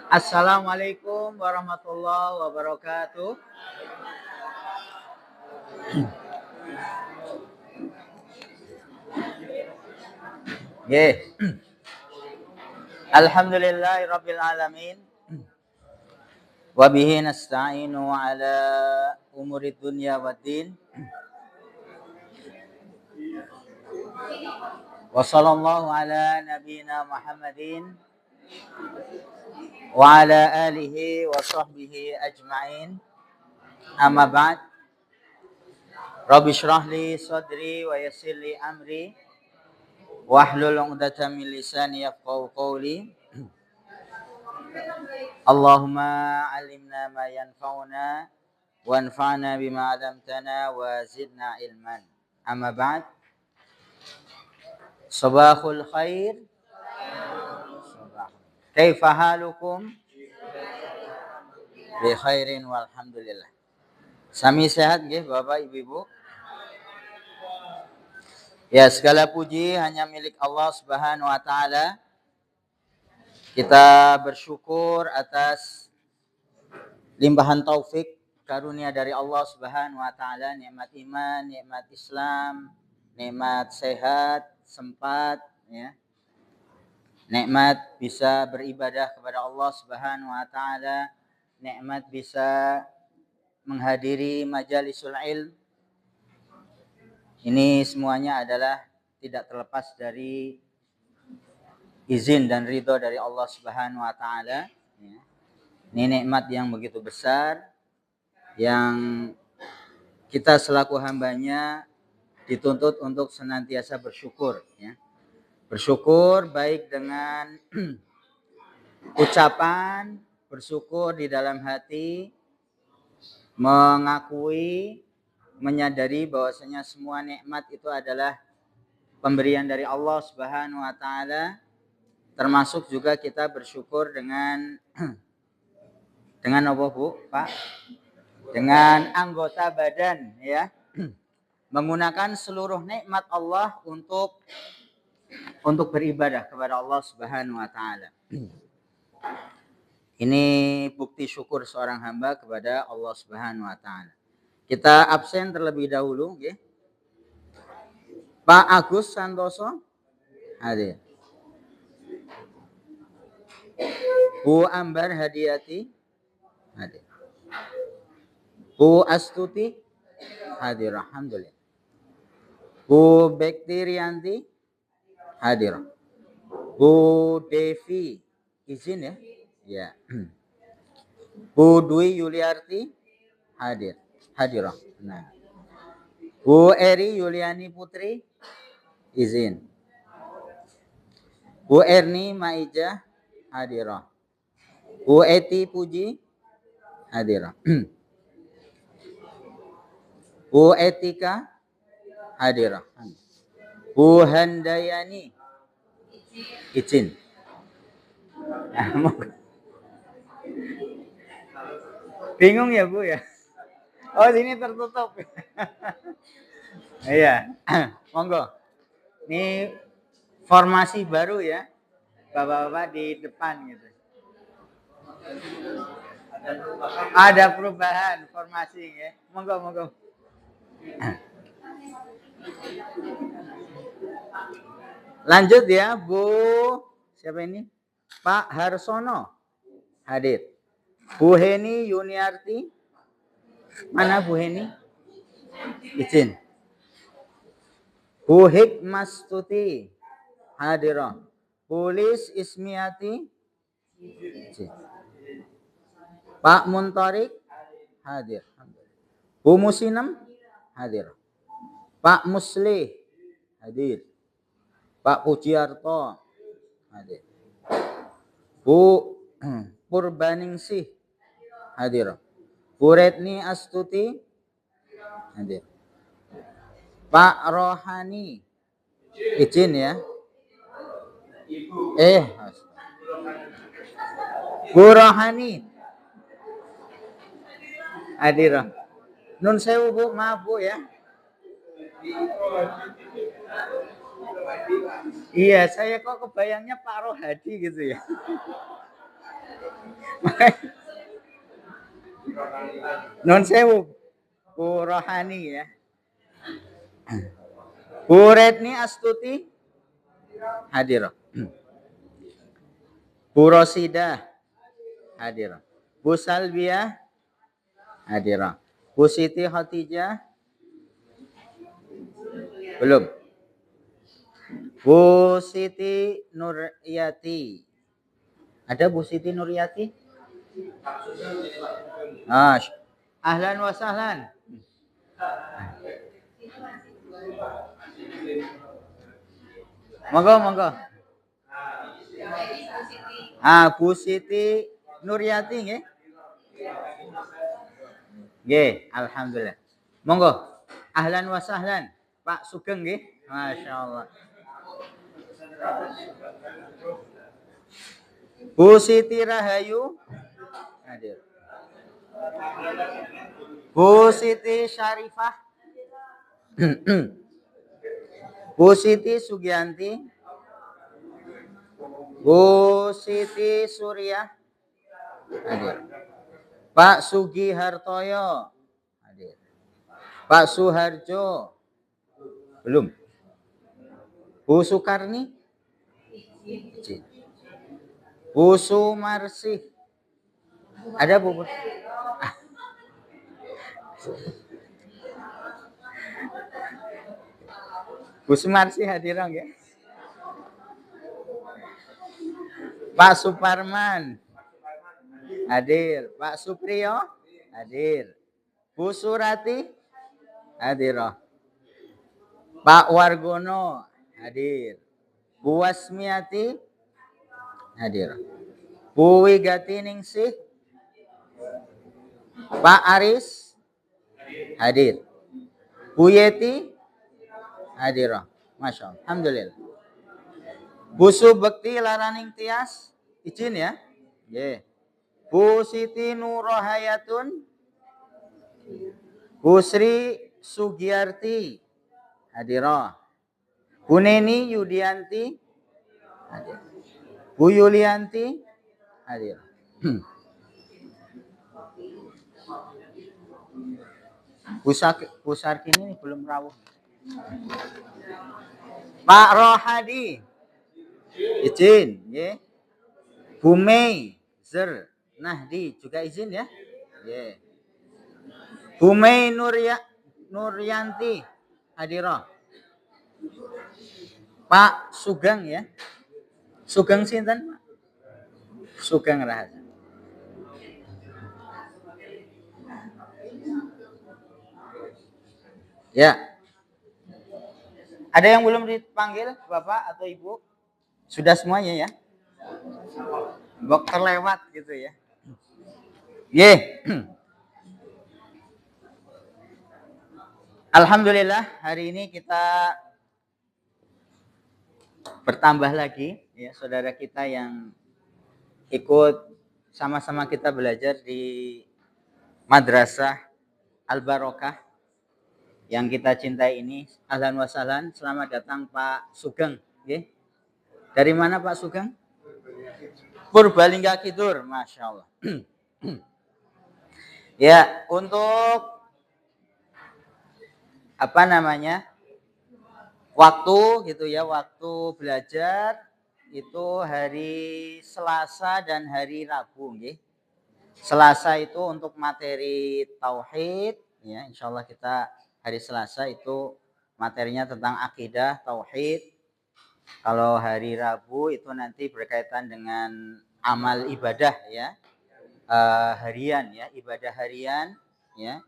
Assalamualaikum warahmatullahi wabarakatuh. Yeah. Alhamdulillahirabbil alamin. Wa bihi nasta'inu ala umurid dunya waddin. Wa sallallahu ala nabiyyina Muhammadin wa ala alihi wa sahbihi ajma'in. Amma ba'd. Rabbi shrah li sadri wa yassir li amri wahlul 'uqdatam min lisani yafqahu qawli. Allahumma 'allimna ma yanfa'una wanfa'na bima 'allamtana wa zidna ilman. Amma ba'd. Sabahul khair. Kaifa halukum? Bi khairin walhamdulillah. Sami sehat nggih Bapak Ibu-ibu? Ya, segala puji hanya milik Allah Subhanahu wa taala. Kita bersyukur atas limpahan taufik karunia dari Allah Subhanahu wa taala, nikmat iman, nikmat Islam, nikmat sehat, sempat ya. Nikmat bisa beribadah kepada Allah Subhanahu wa taala, nikmat bisa menghadiri majalisul ilm. Ini semuanya adalah tidak terlepas dari izin dan ridho dari Allah Subhanahu wa taala ya. Ini nikmat yang begitu besar yang kita selaku hambanya dituntut untuk senantiasa bersyukur ya. Bersyukur baik dengan ucapan, bersyukur di dalam hati, mengakui, menyadari bahwasanya semua nikmat itu adalah pemberian dari Allah Subhanahu wa taala, termasuk juga kita bersyukur dengan apa Bu, Pak? Dengan anggota badan ya. Menggunakan seluruh nikmat Allah untuk beribadah kepada Allah Subhanahu wa taala. Ini bukti syukur seorang hamba kepada Allah Subhanahu wa taala. Kita absen terlebih dahulu nggih. Pak Agus Santoso hadir. Bu Ambar Hadiati hadir. Bu Astuti hadir, alhamdulillah. Bu Bekti hadir. Bu Devi izin ya. Ya. Bu Dwi Yuliarti hadir. Hadirah. Nah. Bu Eri Yuliani Putri izin. Bu Erni Maijah hadirah. Bu Eti Puji hadirah. Bu Etika hadirah. Bu Handayani izin. Bingung ya Bu ya? Oh sini tertutup. Iya, monggo. Ini formasi baru ya, bapak-bapak di depan gitu. Ada perubahan formasi ya, monggo. Lanjut ya, Bu. Siapa ini? Pak Harsono hadir. Bu Heni Yuniarti. Mana Bu Heni? Izin. Bu Hikmastuti hadirah. Bu Lis Ismiati izin. Pak Muntarik hadir. Bu Musinem hadir. Pak Muslih hadir. Pak Pujiarto hadir. Bu Purbaningsih hadir. Bu Retni Astuti hadir. Pak Rohani izin ya. Bu Rohani hadir. Nun sewu Bu, maaf Bu ya. Iya, saya kok kebayangnya Pak Rohadi gitu ya. Non sewu. Bu Rohani ya. Bu Retni Astuti hadir. Bu Rosida hadir. Bu Salbia hadir. Bu Siti Khadijah belum. Bu Siti Nuryati. Ada Bu Siti Nuryati? Ah, ahlan wa sahlan. Monggo, monggo. Bu Siti Nuryati nggih. Nggih, alhamdulillah. Monggo. Ahlan wa sahlan. Pak Sugeng nggih. Masyaallah. Bu Siti Rahayu hadir. Bu Siti Syarifah. Bu Siti Sugianti. Bu Siti Surya hadir. Pak Sugi Hartoyo hadir. Pak Suharjo belum. Bu Sukarni, Bu Sumarsi, ada Bu? Bu Sumarsi hadir ya? Pak Suparman hadir. Pak Supriyo hadir. Bu Surati hadir. Pak Wargono hadir. Bu Wasmiati hadir. Bu Wigati Ningsih, Pak Aris hadir. Bu Yeti hadir. Masya Allah. Alhamdulillah. Bu Subekti Laraning Tias izin ya. Yeah. Bu Siti Nurohayatun, Bu Sri Sugiyarti hadirah. Bu Neni Yudianti hadir. Bu Yulianti hadir. Bu Sarkini ini belum rawuh. Pak Rohadi izin ya. Bu Mei Zer Nahdi juga izin ya. Yeah. Bu Mei Nuryanti hadirah. Pak Sugeng ya. Sugeng sinten? Sugeng Rahaja. Ya. Ada yang belum dipanggil Bapak atau Ibu? Sudah semuanya ya? Bok terlewat gitu ya. Ye. Alhamdulillah hari ini kita bertambah lagi ya saudara kita yang ikut sama-sama kita belajar di Madrasah Al-Barokah yang kita cintai ini. Ahlan wa sahlan, selamat datang Pak Sugeng. Okay. Dari mana Pak Sugeng? Purbalingga Kidul, Masya Allah. Ya, untuk apa namanya waktu gitu ya, waktu belajar itu hari Selasa dan hari Rabu. Okay. Selasa itu untuk materi tauhid, ya insya Allah kita hari Selasa itu materinya tentang akidah, tauhid. Kalau hari Rabu itu nanti berkaitan dengan amal ibadah ya, harian ya, ibadah harian ya.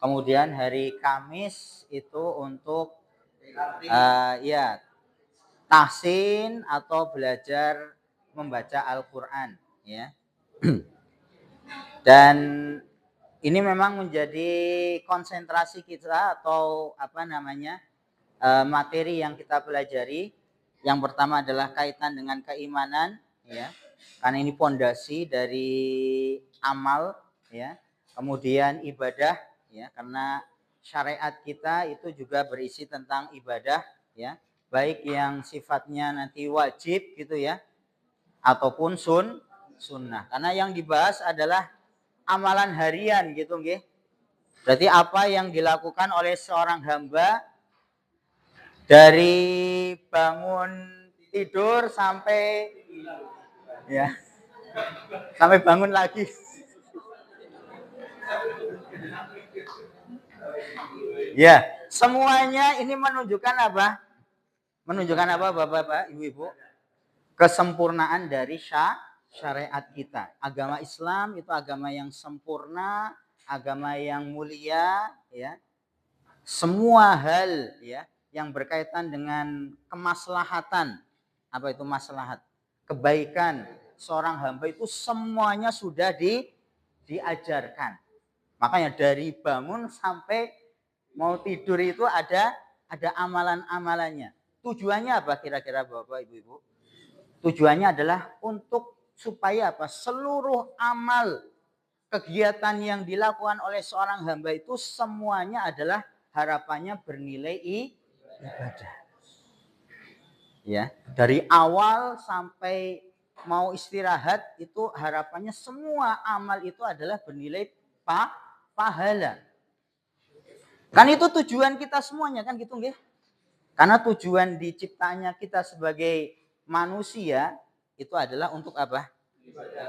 Kemudian hari Kamis itu untuk ya tahsin atau belajar membaca Al-Quran ya. Dan ini memang menjadi konsentrasi kita atau apa namanya materi yang kita pelajari. Yang pertama adalah kaitan dengan keimanan ya. Karena ini pondasi dari amal ya. Kemudian ibadah ya, karena syariat kita itu juga berisi tentang ibadah ya, baik yang sifatnya nanti wajib gitu ya ataupun sunnah. Karena yang dibahas adalah amalan harian gitu nggih. Berarti apa yang dilakukan oleh seorang hamba dari bangun tidur sampai ya sampai bangun lagi. Ya, semuanya ini menunjukkan apa? Menunjukkan apa Bapak-bapak, Ibu-ibu? Kesempurnaan dari syariat kita. Agama Islam itu agama yang sempurna, agama yang mulia, ya. Semua hal ya yang berkaitan dengan kemaslahatan. Apa itu maslahat? Kebaikan seorang hamba itu semuanya sudah diajarkan. Makanya dari bangun sampai mau tidur itu ada amalan-amalannya. Tujuannya apa kira-kira Bapak Ibu-ibu? Tujuannya adalah untuk supaya apa? Seluruh amal kegiatan yang dilakukan oleh seorang hamba itu semuanya adalah harapannya bernilai ibadah. Ya, dari awal sampai mau istirahat itu harapannya semua amal itu adalah bernilai pahala. Kan itu tujuan kita semuanya kan gitu nggih? Karena tujuan diciptanya kita sebagai manusia itu adalah untuk apa?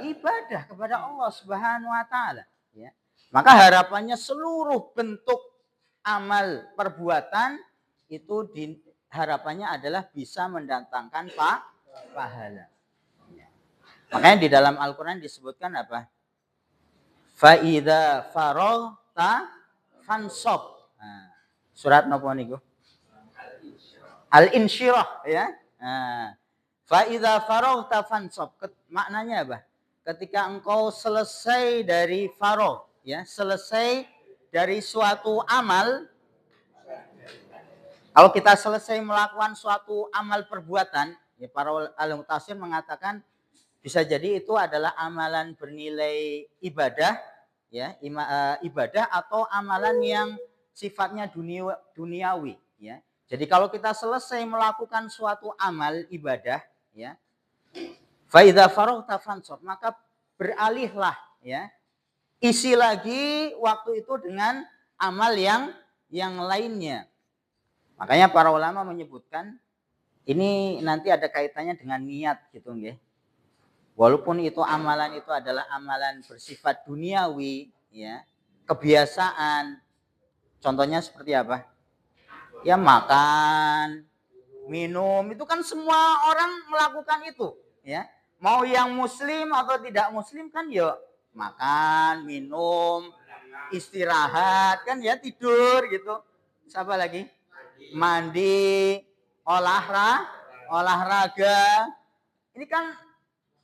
Ibadah kepada Allah Subhanahu wa taala, ya. Maka harapannya seluruh bentuk amal perbuatan itu harapannya adalah bisa mendatangkan pahala. Ya. Makanya di dalam Al-Qur'an disebutkan apa? Fa idza faraghta fansab. Nah, surat napa niku? Al-Insyirah ya. Nah, fa idza faraghta fansab. Maknanya apa? Ketika engkau selesai dari faragh ya, selesai dari suatu amal, kalau kita selesai melakukan suatu amal perbuatan, ya para ahli tafsir mengatakan bisa jadi itu adalah amalan bernilai ibadah, ya ibadah atau amalan yang sifatnya duniawi, ya. Jadi kalau kita selesai melakukan suatu amal ibadah, ya, fa idza faraghta fansab, maka beralihlah, ya, isi lagi waktu itu dengan amal yang lainnya. Makanya para ulama menyebutkan ini nanti ada kaitannya dengan niat gitu nggih. Walaupun itu amalan itu adalah amalan bersifat duniawi, ya, kebiasaan. Contohnya seperti apa? Ya makan, minum, itu kan semua orang melakukan itu, ya. Mau yang muslim atau tidak muslim kan ya makan, minum, istirahat kan ya tidur gitu. Siapa lagi? Mandi, olahraga. Ini kan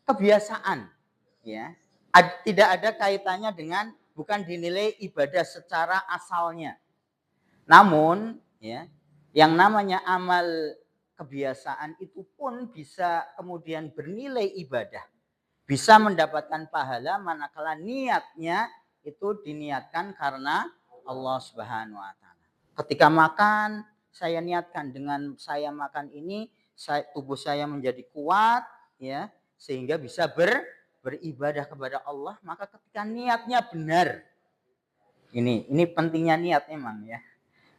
kebiasaan, ya. Tidak ada kaitannya dengan bukan dinilai ibadah secara asalnya. Namun, ya, yang namanya amal kebiasaan itu pun bisa kemudian bernilai ibadah. Bisa mendapatkan pahala manakala niatnya itu diniatkan karena Allah Subhanahu wa taala. Ketika makan, saya niatkan dengan saya makan ini, tubuh saya menjadi kuat, ya, sehingga bisa beribadah kepada Allah. Maka ketika niatnya benar, ini pentingnya niat memang, ya.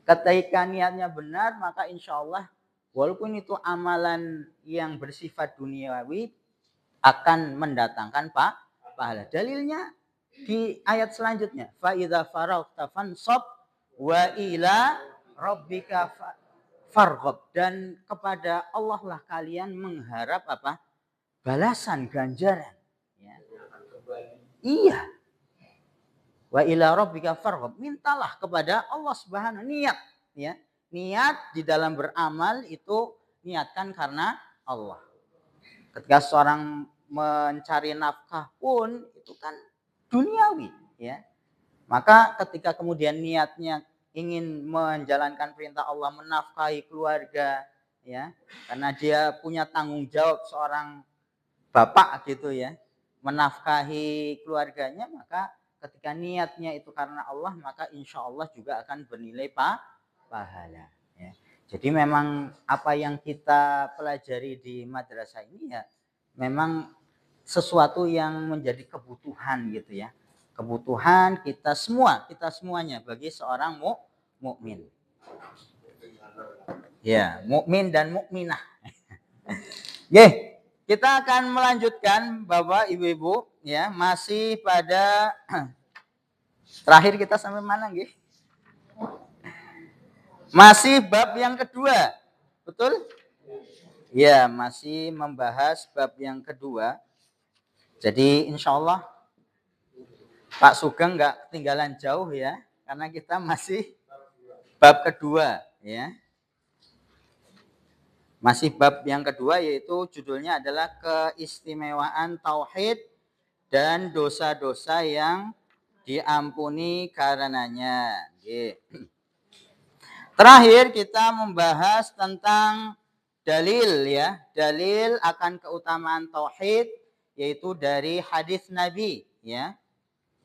Ketika niatnya benar, maka insya Allah walaupun itu amalan yang bersifat duniawi akan mendatangkan pahala. Dalilnya di ayat selanjutnya, fa idza faraghta fansab wa ila rabbika farghab, dan kepada Allah lah kalian mengharap apa? Balasan, ganjaran, ya. Iya. Wa ila rabbika farghab, mintalah kepada Allah Subhanahu, niat, ya. Niat di dalam beramal itu niatkan karena Allah. Ketika seorang mencari nafkah pun itu kan duniawi, ya. Maka ketika kemudian niatnya ingin menjalankan perintah Allah, menafkahi keluarga, ya, karena dia punya tanggung jawab seorang bapak gitu, ya, menafkahi keluarganya, maka ketika niatnya itu karena Allah, maka insya Allah juga akan bernilai pahala, ya. Jadi memang apa yang kita pelajari di madrasah ini ya memang sesuatu yang menjadi kebutuhan gitu ya. Kebutuhan kita semuanya bagi seorang mukmin. Ya, mukmin dan mukminah. Oke, kita akan melanjutkan Bapak Ibu-ibu ya, masih pada terakhir kita sampai mana nggih? Masih bab yang kedua. Betul? Ya, masih membahas bab yang kedua. Jadi insya Allah Pak Sugeng nggak ketinggalan jauh ya, karena kita masih bab kedua ya. Masih bab yang kedua, yaitu judulnya adalah keistimewaan tauhid dan dosa-dosa yang diampuni karenanya. Terakhir kita membahas tentang dalil ya, dalil akan keutamaan tauhid, yaitu dari hadis Nabi ya.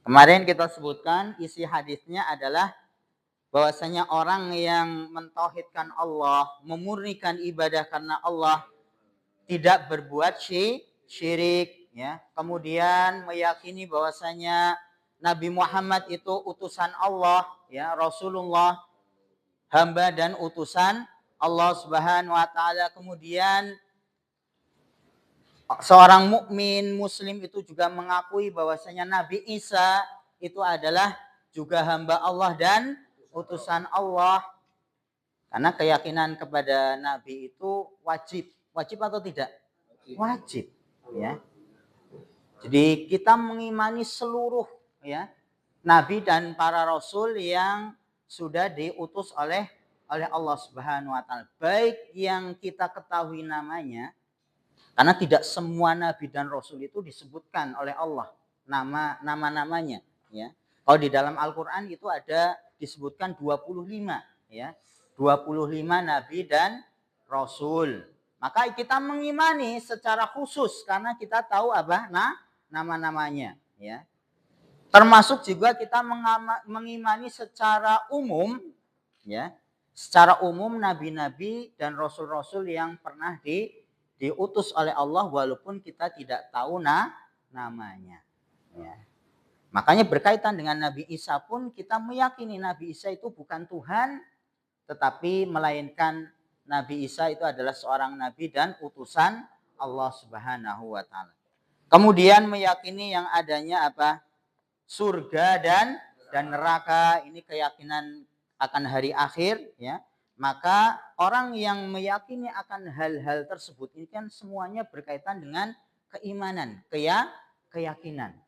Kemarin kita sebutkan isi hadisnya adalah bahwasanya orang yang mentauhidkan Allah, memurnikan ibadah karena Allah, tidak berbuat syirik ya. Kemudian meyakini bahwasanya Nabi Muhammad itu utusan Allah ya, Rasulullah, hamba dan utusan Allah Subhanahu wa taala. Kemudian seorang mukmin muslim itu juga mengakui bahwasanya Nabi Isa itu adalah juga hamba Allah dan utusan Allah. Karena keyakinan kepada Nabi itu wajib. Wajib atau tidak? Wajib. Ya. Jadi kita mengimani seluruh ya Nabi dan para Rasul yang sudah diutus oleh Allah Subhanahu Wa Taala. Baik yang kita ketahui namanya, karena tidak semua Nabi dan Rasul itu disebutkan oleh Allah nama-namanya. Ya. Kalau di dalam Al-Quran itu ada disebutkan 25 ya, 25 nabi dan rasul. Maka kita mengimani secara khusus karena kita tahu apa nama-namanya ya. Termasuk juga kita mengimani secara umum ya, secara umum nabi-nabi dan rasul-rasul yang pernah diutus oleh Allah walaupun kita tidak tahu namanya ya. Makanya berkaitan dengan Nabi Isa pun kita meyakini Nabi Isa itu bukan Tuhan, tetapi melainkan Nabi Isa itu adalah seorang nabi dan utusan Allah Subhanahu wa taala. Kemudian meyakini yang adanya apa? Surga dan neraka, ini keyakinan akan hari akhir ya. Maka orang yang meyakini akan hal-hal tersebut ini kan semuanya berkaitan dengan keimanan, keyakinan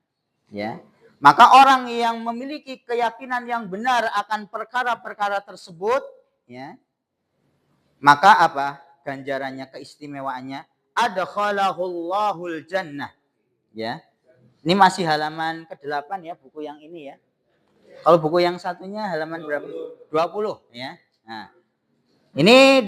ya. Maka orang yang memiliki keyakinan yang benar akan perkara-perkara tersebut ya, maka apa ganjarannya, keistimewaannya? Adkhalahullahul jannah ya. Ini masih halaman ke-8 ya, buku yang ini ya. Kalau buku yang satunya halaman berapa? 20 ya. Nah, ini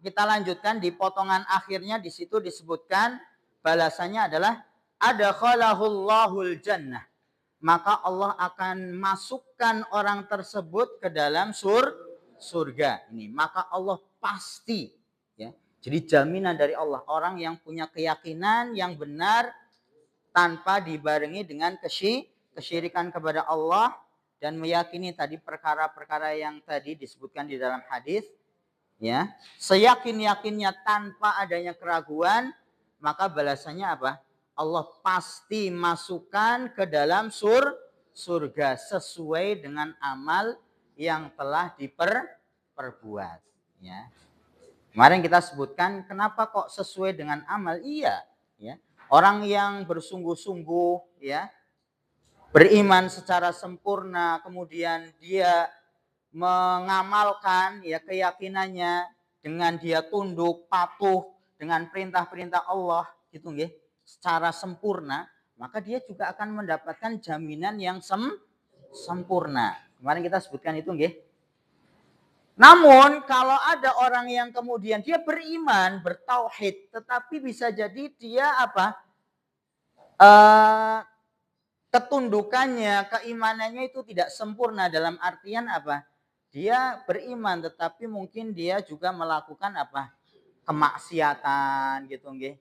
kita lanjutkan di potongan akhirnya, di situ disebutkan balasannya adalah adkhalahullahul jannah. Maka Allah akan masukkan orang tersebut ke dalam surga. Ini maka Allah pasti ya. Jadi jaminan dari Allah, orang yang punya keyakinan yang benar tanpa dibarengi dengan kesyirikan kepada Allah dan meyakini tadi perkara-perkara yang tadi disebutkan di dalam hadis ya, seyakin-yakinnya tanpa adanya keraguan, maka balasannya apa? Allah pasti masukkan ke dalam surga sesuai dengan amal yang telah diperbuat ya. Kemarin kita sebutkan kenapa kok sesuai dengan amal? Iya ya. Orang yang bersungguh-sungguh ya, beriman secara sempurna, kemudian dia mengamalkan ya keyakinannya dengan dia tunduk patuh dengan perintah-perintah Allah gitu nggih, secara sempurna, maka dia juga akan mendapatkan jaminan yang sempurna. Kemarin kita sebutkan itu nggih. Namun kalau ada orang yang kemudian dia beriman, bertauhid, tetapi bisa jadi dia apa? Ketundukannya, keimanannya itu tidak sempurna, dalam artian apa? Dia beriman tetapi mungkin dia juga melakukan apa? Kemaksiatan gitu nggih.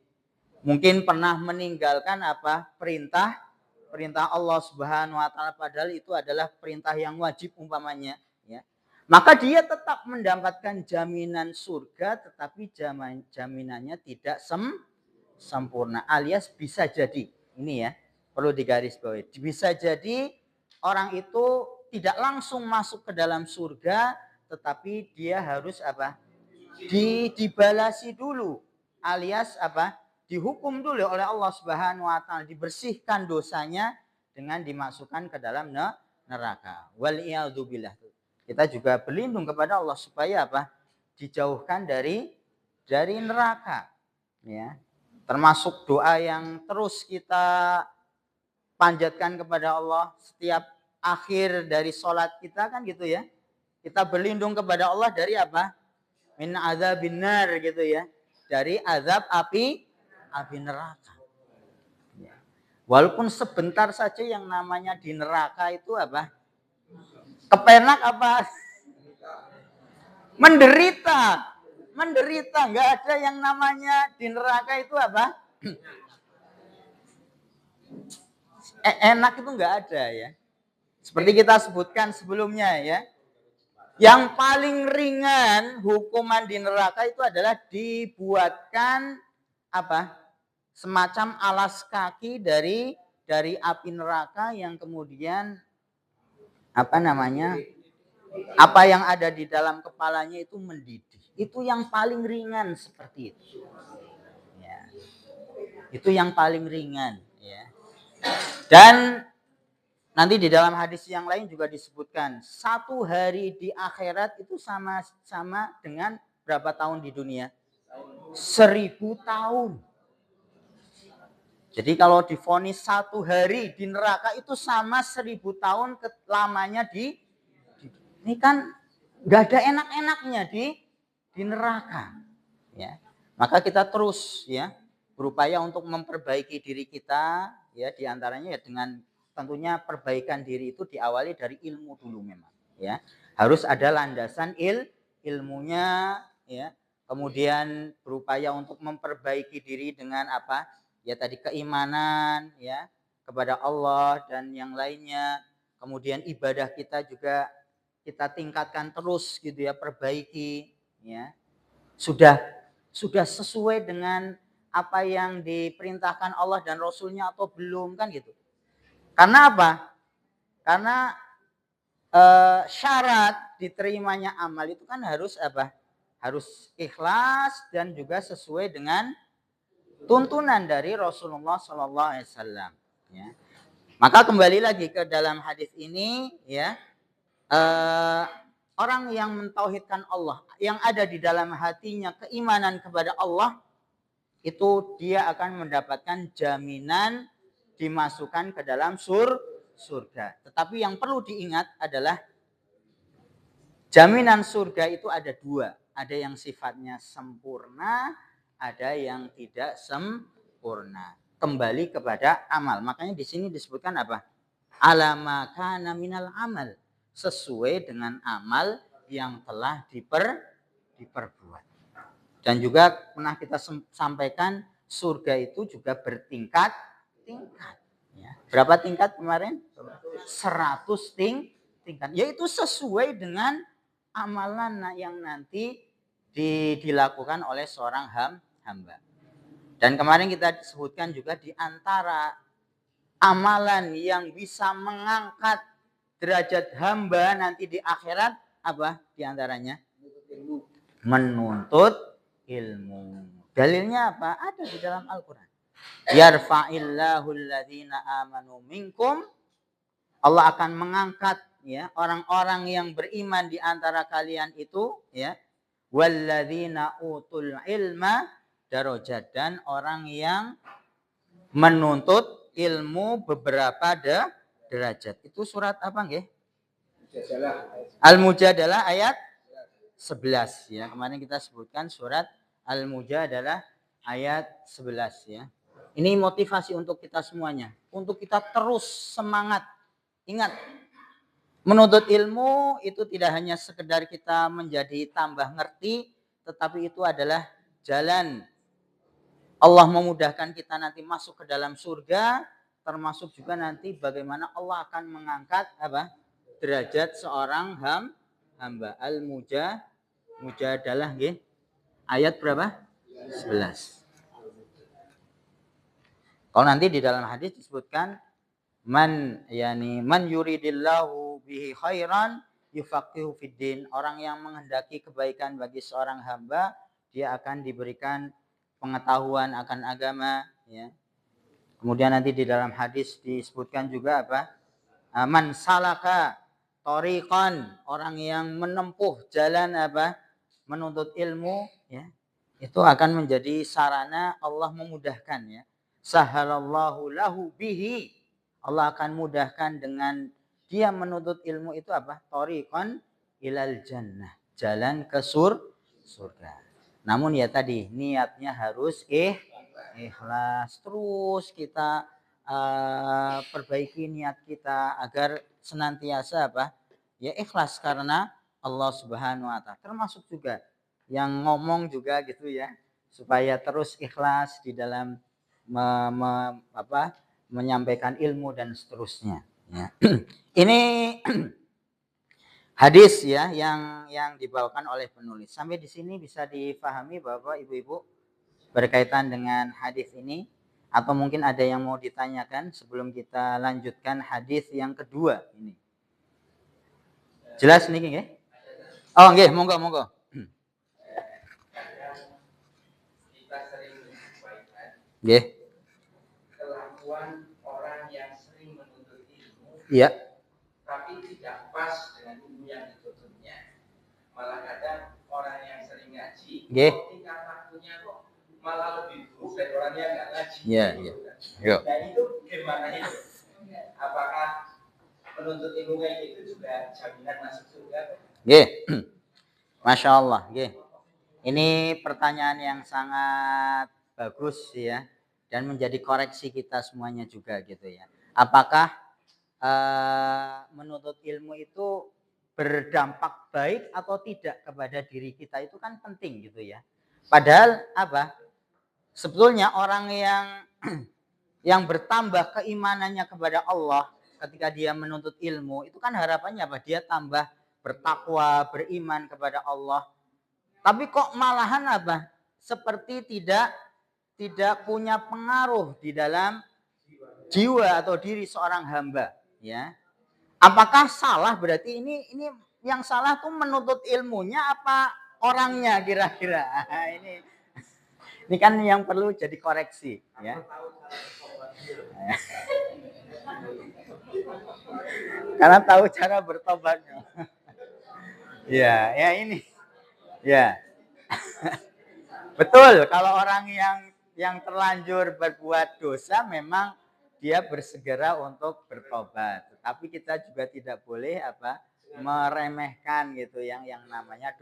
mungkin pernah meninggalkan apa? Perintah Allah Subhanahu wa taala, padahal itu adalah perintah yang wajib umpamanya, ya. Maka dia tetap mendapatkan jaminan surga, tetapi jaminannya tidak sempurna, alias bisa jadi ini ya, perlu digarisbawahi. Bisa jadi orang itu tidak langsung masuk ke dalam surga, tetapi dia harus apa? Dibalasi dulu, alias apa? Dihukum dulu oleh Allah Subhanahu wa taala, dibersihkan dosanya dengan dimasukkan ke dalam neraka. Wal iyadzubillah. Kita juga berlindung kepada Allah supaya apa? Dijauhkan dari neraka, ya. Termasuk doa yang terus kita panjatkan kepada Allah setiap akhir dari sholat kita kan gitu ya. Kita berlindung kepada Allah dari apa? Min azabin nar gitu ya. Dari azab api neraka. Ya. Walaupun sebentar saja yang namanya di neraka itu apa? Kepenak apa? Menderita. Menderita. Nggak ada yang namanya di neraka itu apa? Enak itu nggak ada ya. Seperti kita sebutkan sebelumnya ya. Yang paling ringan hukuman di neraka itu adalah dibuatkan apa? Semacam alas kaki dari api neraka yang kemudian apa namanya? Apa yang ada di dalam kepalanya itu mendidih. Itu yang paling ringan seperti itu. Ya. Itu yang paling ringan ya. Dan nanti di dalam hadis yang lain juga disebutkan 1 hari di akhirat itu sama dengan berapa tahun di dunia? 1000 tahun. Jadi kalau divonis 1 hari di neraka itu sama 1000 tahun lamanya ini kan nggak ada enak-enaknya di neraka. Ya. Maka kita terus ya berupaya untuk memperbaiki diri kita ya, diantaranya ya dengan tentunya perbaikan diri itu diawali dari ilmu dulu memang ya. Harus ada landasan ilmunya ya. Kemudian berupaya untuk memperbaiki diri dengan apa? Ya tadi keimanan ya kepada Allah dan yang lainnya. Kemudian ibadah kita juga kita tingkatkan terus gitu ya, perbaiki ya. Sudah sesuai dengan apa yang diperintahkan Allah dan Rasulnya atau belum kan gitu. Karena apa? Karena syarat diterimanya amal itu kan harus apa? Harus ikhlas dan juga sesuai dengan tuntunan dari Rasulullah Sallallahu Alaihi Wasallam. Ya. Maka kembali lagi ke dalam hadis ini, ya orang yang mentauhidkan Allah, yang ada di dalam hatinya keimanan kepada Allah, itu dia akan mendapatkan jaminan dimasukkan ke dalam surga. Tetapi yang perlu diingat adalah jaminan surga itu ada 2. Ada yang sifatnya sempurna, ada yang tidak sempurna. Kembali kepada amal. Makanya di sini disebutkan apa? Alama kana minal amal. Sesuai dengan amal yang telah diperbuat. Dan juga pernah kita sampaikan surga itu juga bertingkat-tingkat. Ya. Berapa tingkat kemarin? 100 tingkat. Yaitu sesuai dengan amalan yang nanti dilakukan oleh seorang hamba. Dan kemarin kita sebutkan juga di antara amalan yang bisa mengangkat derajat hamba nanti di akhirat apa di antaranya? Menuntut ilmu. Dalilnya apa? Ada di dalam Al-Quran. Yarfa'illahu alladhina amanu minkum. Allah akan mengangkat ya orang-orang yang beriman di antara kalian itu ya. Walladzina utul ilma darajat, dan orang yang menuntut ilmu beberapa derajat. Itu surat apa nggih? Al-Mujadalah ayat 11 ya. Kemarin kita sebutkan surat Al-Mujadalah ayat 11 ya. Ini motivasi untuk kita semuanya, untuk kita terus semangat. Ingat, menuntut ilmu itu tidak hanya sekedar kita menjadi tambah ngerti, tetapi itu adalah jalan Allah memudahkan kita nanti masuk ke dalam surga, termasuk juga nanti bagaimana Allah akan mengangkat derajat seorang hamba. Mujadalah nggih. Ayat berapa? 11. Kalau nanti di dalam hadis disebutkan man yuridillahu bihi khairan yufaqihu fiddin. Orang yang menghendaki kebaikan bagi seorang hamba, dia akan diberikan pengetahuan akan agama, ya. Kemudian nanti di dalam hadis disebutkan juga man salaka tariqan, orang yang menempuh jalan menuntut ilmu, ya. Itu akan menjadi sarana Allah memudahkan, ya. Sahalallahu lahu bihi, Allah akan mudahkan dengan dia menuntut ilmu itu tariqan ilal jannah, jalan ke surga. Namun ya tadi niatnya harus ikhlas. Terus kita perbaiki niat kita agar senantiasa ya ikhlas karena Allah Subhanahu wa taala. Termasuk juga yang ngomong juga gitu ya, supaya terus ikhlas di dalam menyampaikan ilmu dan seterusnya, ya. Ini hadis ya yang dibawakan oleh penulis. Sampai di sini bisa difahami Bapak Ibu-ibu berkaitan dengan hadis ini, atau mungkin ada yang mau ditanyakan sebelum kita lanjutkan hadis yang kedua ini. Jelas nih nggih? Oh nggih, monggo. Kita sering menyampaikan Nggih. Kelakuan orang yang sering menuntut ilmu. Iya. Tapi tidak pas dengan ilmu yang dituntutnya. Malah kadang orang yang sering ngaji, tingkat lakunya kok malah lebih buruk dari orang yang nggak ngaji. Iya. Nah itu gimana itu? Apakah menuntut ilmu kayak gitu juga jaminan masuk surga? Nggih. Masya Allah, nggih. Ini pertanyaan yang sangat bagus ya, dan menjadi koreksi kita semuanya juga gitu ya. Apakah menuntut ilmu itu berdampak baik atau tidak kepada diri kita, itu kan penting gitu ya. Padahal sebetulnya orang yang bertambah keimanannya kepada Allah ketika dia menuntut ilmu, itu kan harapannya dia tambah bertakwa, beriman kepada Allah. Tapi kok malahan seperti tidak punya pengaruh di dalam jiwa atau diri seorang hamba, ya. Apakah salah berarti ini yang salah tuh menuntut ilmunya apa orangnya kira-kira? Ini kan yang perlu jadi koreksi, ya. Karena tahu cara bertobatnya. Ya ini. Ya. Betul, kalau orang yang terlanjur berbuat dosa memang dia bersegera untuk bertobat. Tetapi kita juga tidak boleh meremehkan gitu yang namanya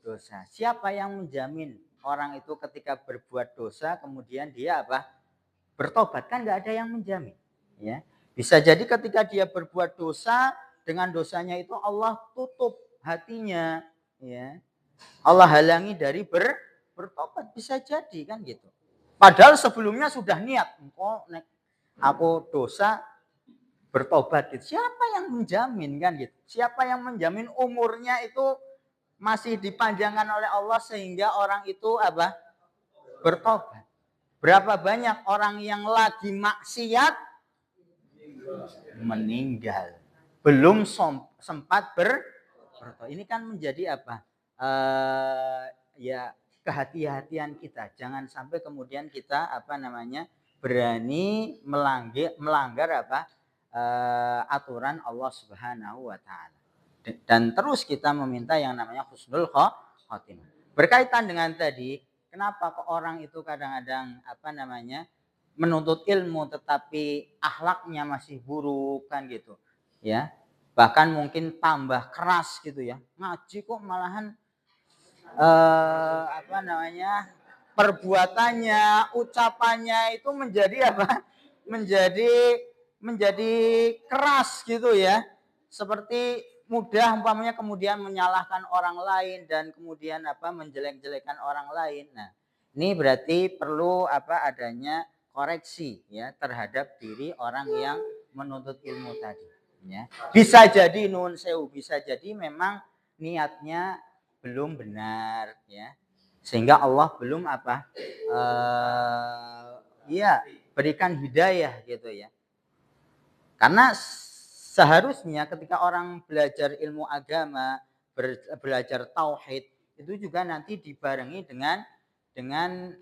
dosa. Siapa yang menjamin orang itu ketika berbuat dosa kemudian dia bertobat? Kan nggak ada yang menjamin, ya. Bisa jadi ketika dia berbuat dosa, dengan dosanya itu Allah tutup hatinya, ya. Allah halangi dari bertobat, bisa jadi kan gitu. Padahal sebelumnya sudah niat, aku dosa bertobat gitu. Siapa yang menjamin kan gitu? Siapa yang menjamin umurnya itu masih dipanjangkan oleh Allah sehingga orang itu bertobat? Berapa banyak orang yang lagi maksiat meninggal, belum sempat bertobat. Ini kan menjadi ya kehati-hatian kita. Jangan sampai kemudian kita berani melanggar aturan Allah Subhanahu wa taala. Dan terus kita meminta yang namanya husnul khotimah. Berkaitan dengan tadi, kenapa kok orang itu kadang-kadang menuntut ilmu tetapi akhlaknya masih buruk kan gitu, ya. Bahkan mungkin tambah keras gitu ya. Ngaji kok malahan perbuatannya, ucapannya itu menjadi menjadi keras gitu ya. Seperti mudah kemudian menyalahkan orang lain dan kemudian menjelek-jelekan orang lain. Nah, Ini berarti perlu adanya koreksi ya terhadap diri orang yang menuntut ilmu tadi ya. Bisa jadi nun sewu, bisa jadi memang niatnya belum benar ya. Sehingga Allah belum ya berikan hidayah gitu ya. Karena seharusnya ketika orang belajar ilmu agama, belajar tauhid, itu juga nanti dibarengi dengan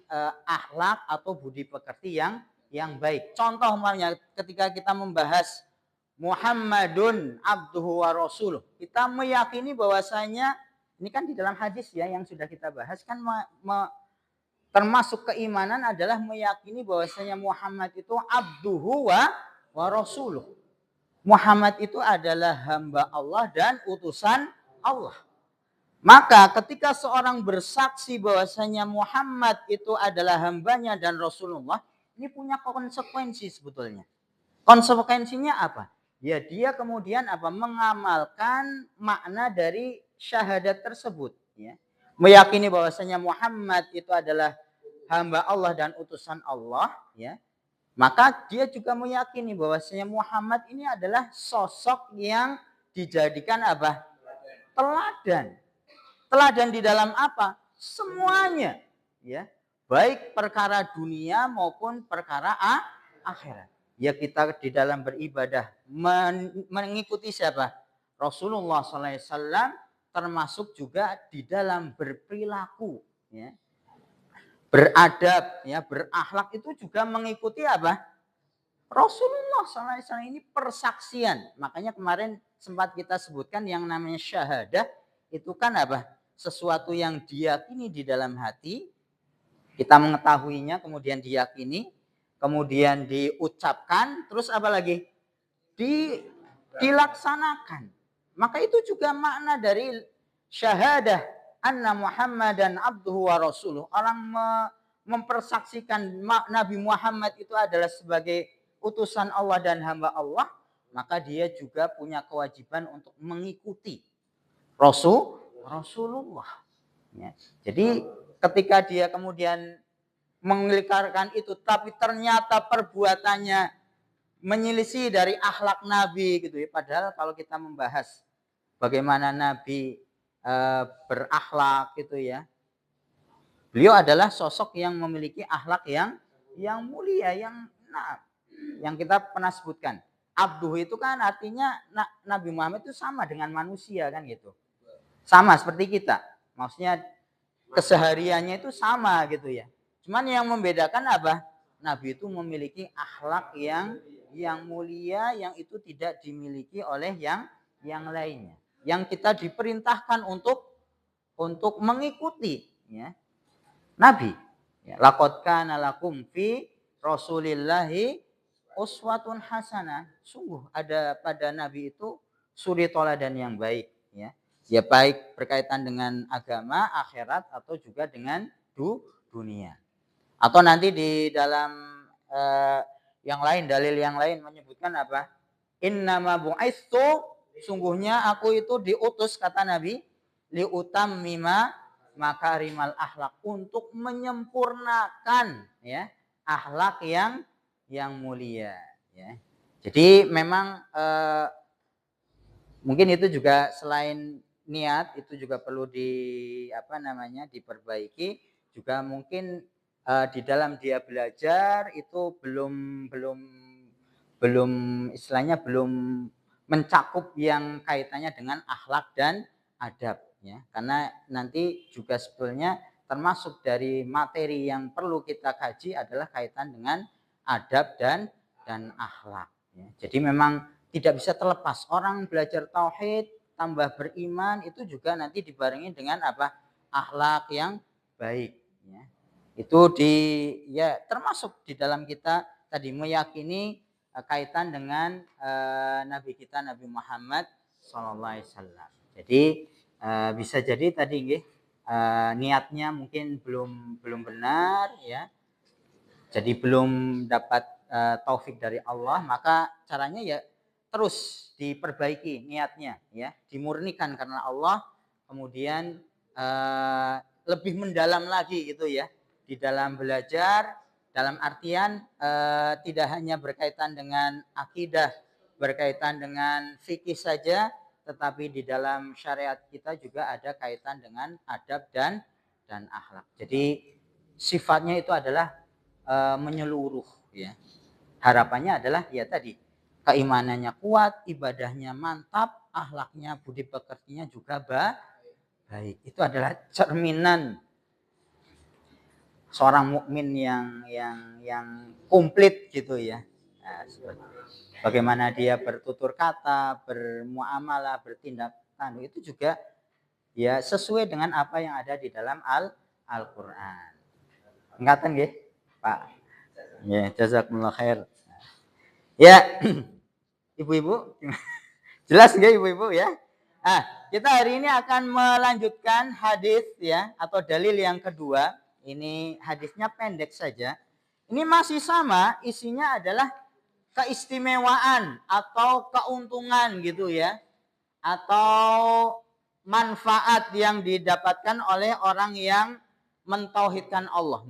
akhlak atau budi pekerti yang baik. Contoh umpamanya ketika kita membahas Muhammadun abduhu wa rasuluh, kita meyakini bahwasanya ini kan di dalam hadis ya yang sudah kita bahas kan termasuk keimanan adalah meyakini bahwasanya Muhammad itu abduhu wa rasuluh. Muhammad itu adalah hamba Allah dan utusan Allah. Maka ketika seorang bersaksi bahwasanya Muhammad itu adalah hambanya dan Rasulullah, ini punya konsekuensi sebetulnya. Konsekuensinya apa? Ya dia kemudian mengamalkan makna dari syahadat tersebut. Ya. Meyakini bahwasanya Muhammad itu adalah hamba Allah dan utusan Allah. Ya. Maka dia juga meyakini bahwasanya Muhammad ini adalah sosok yang dijadikan teladan. Teladan di dalam apa? Semuanya, ya. Baik perkara dunia maupun perkara akhirat. Ya kita di dalam beribadah mengikuti siapa? Rasulullah SAW, termasuk juga di dalam berperilaku, ya. Beradab, ya, berakhlak itu juga mengikuti Rasulullah SAW. Ini persaksian. Makanya kemarin sempat kita sebutkan yang namanya syahadah itu kan sesuatu yang diyakini di dalam hati, kita mengetahuinya, kemudian diyakini, kemudian diucapkan, terus apa lagi? Dilaksanakan. Maka itu juga makna dari syahadah anna Muhammadan abduhu wa rasuluh. Orang mempersaksikan Nabi Muhammad itu adalah sebagai utusan Allah dan hamba Allah, maka dia juga punya kewajiban untuk mengikuti Rasulullah. Ya. Jadi ketika dia kemudian mengelirkan itu, tapi ternyata perbuatannya menyelisih dari akhlak Nabi gitu ya. Padahal kalau kita membahas bagaimana Nabi berakhlak gitu ya, beliau adalah sosok yang memiliki akhlak yang mulia, yang kita pernah sebutkan. Abduh itu kan artinya Nabi Muhammad itu sama dengan manusia kan gitu. Sama seperti kita. Maksudnya kesehariannya itu sama gitu ya. Cuman yang membedakan Nabi itu memiliki akhlak yang mulia, yang itu tidak dimiliki oleh yang lainnya. Yang kita diperintahkan untuk mengikuti ya Nabi. Ya, laqad kana lakum fi Rasulillahi uswatun hasanah. Sungguh ada pada Nabi itu suri teladan yang baik ya. Ya baik berkaitan dengan agama, akhirat atau juga dengan dunia. Atau nanti di dalam yang lain, dalil yang lain menyebutkan Innama bu'itsu, sungguhnya aku itu diutus kata Nabi liutammima makarimal akhlak, untuk menyempurnakan ya akhlak yang mulia ya. Jadi memang mungkin itu juga selain niat itu juga perlu diperbaiki, juga mungkin di dalam dia belajar itu belum istilahnya belum mencakup yang kaitannya dengan akhlak dan adab ya. Karena nanti juga sebetulnya termasuk dari materi yang perlu kita kaji adalah kaitan dengan adab dan akhlak ya. Jadi memang tidak bisa terlepas orang belajar tauhid tambah beriman itu juga nanti dibarengi dengan akhlak yang baik ya. Itu termasuk di dalam kita tadi meyakini kaitan dengan Nabi kita Nabi Muhammad SAW. Jadi bisa jadi tadi niatnya mungkin belum benar ya. Jadi belum dapat taufik dari Allah, maka caranya ya terus diperbaiki niatnya ya, dimurnikan karena Allah, kemudian lebih mendalam lagi gitu ya. di dalam belajar, dalam artian tidak hanya berkaitan dengan akidah, berkaitan dengan fikih saja, tetapi di dalam syariat kita juga ada kaitan dengan adab dan akhlak. Jadi sifatnya itu adalah menyeluruh, ya. Harapannya adalah ya tadi, keimanannya kuat, ibadahnya mantap, akhlaknya, budi pekertinya juga baik. Itu adalah cerminan seorang mukmin yang komplit gitu ya. Nah, bagaimana dia bertutur kata, bermuamalah, bertindak tanduk itu juga ya sesuai dengan apa yang ada di dalam Al-Qur'an. Ngatan nggih, Pak? Ya, jazakumullah khair. Ya, ibu-ibu, jelas nggak ibu-ibu ya? Kita hari ini akan melanjutkan hadis ya atau dalil yang kedua. Ini hadisnya pendek saja. Ini masih sama, isinya adalah keistimewaan atau keuntungan gitu ya. Atau manfaat yang didapatkan oleh orang yang mentauhidkan Allah.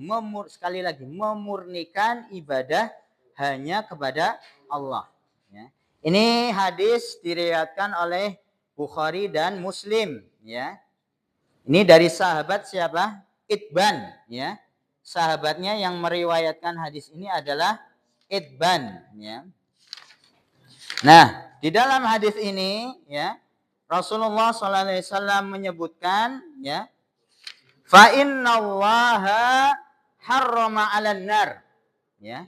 Sekali lagi, memurnikan ibadah hanya kepada Allah. Ya. Ini hadis diriwayatkan oleh Bukhari dan Muslim. Ya. Ini dari sahabat siapa? Itban. Ya. Sahabatnya yang meriwayatkan hadis ini adalah Itban. Ya. Nah, di dalam hadis ini, ya, Rasulullah SAW menyebutkan, ya, fa innallaha harrama 'alan nar. Ya.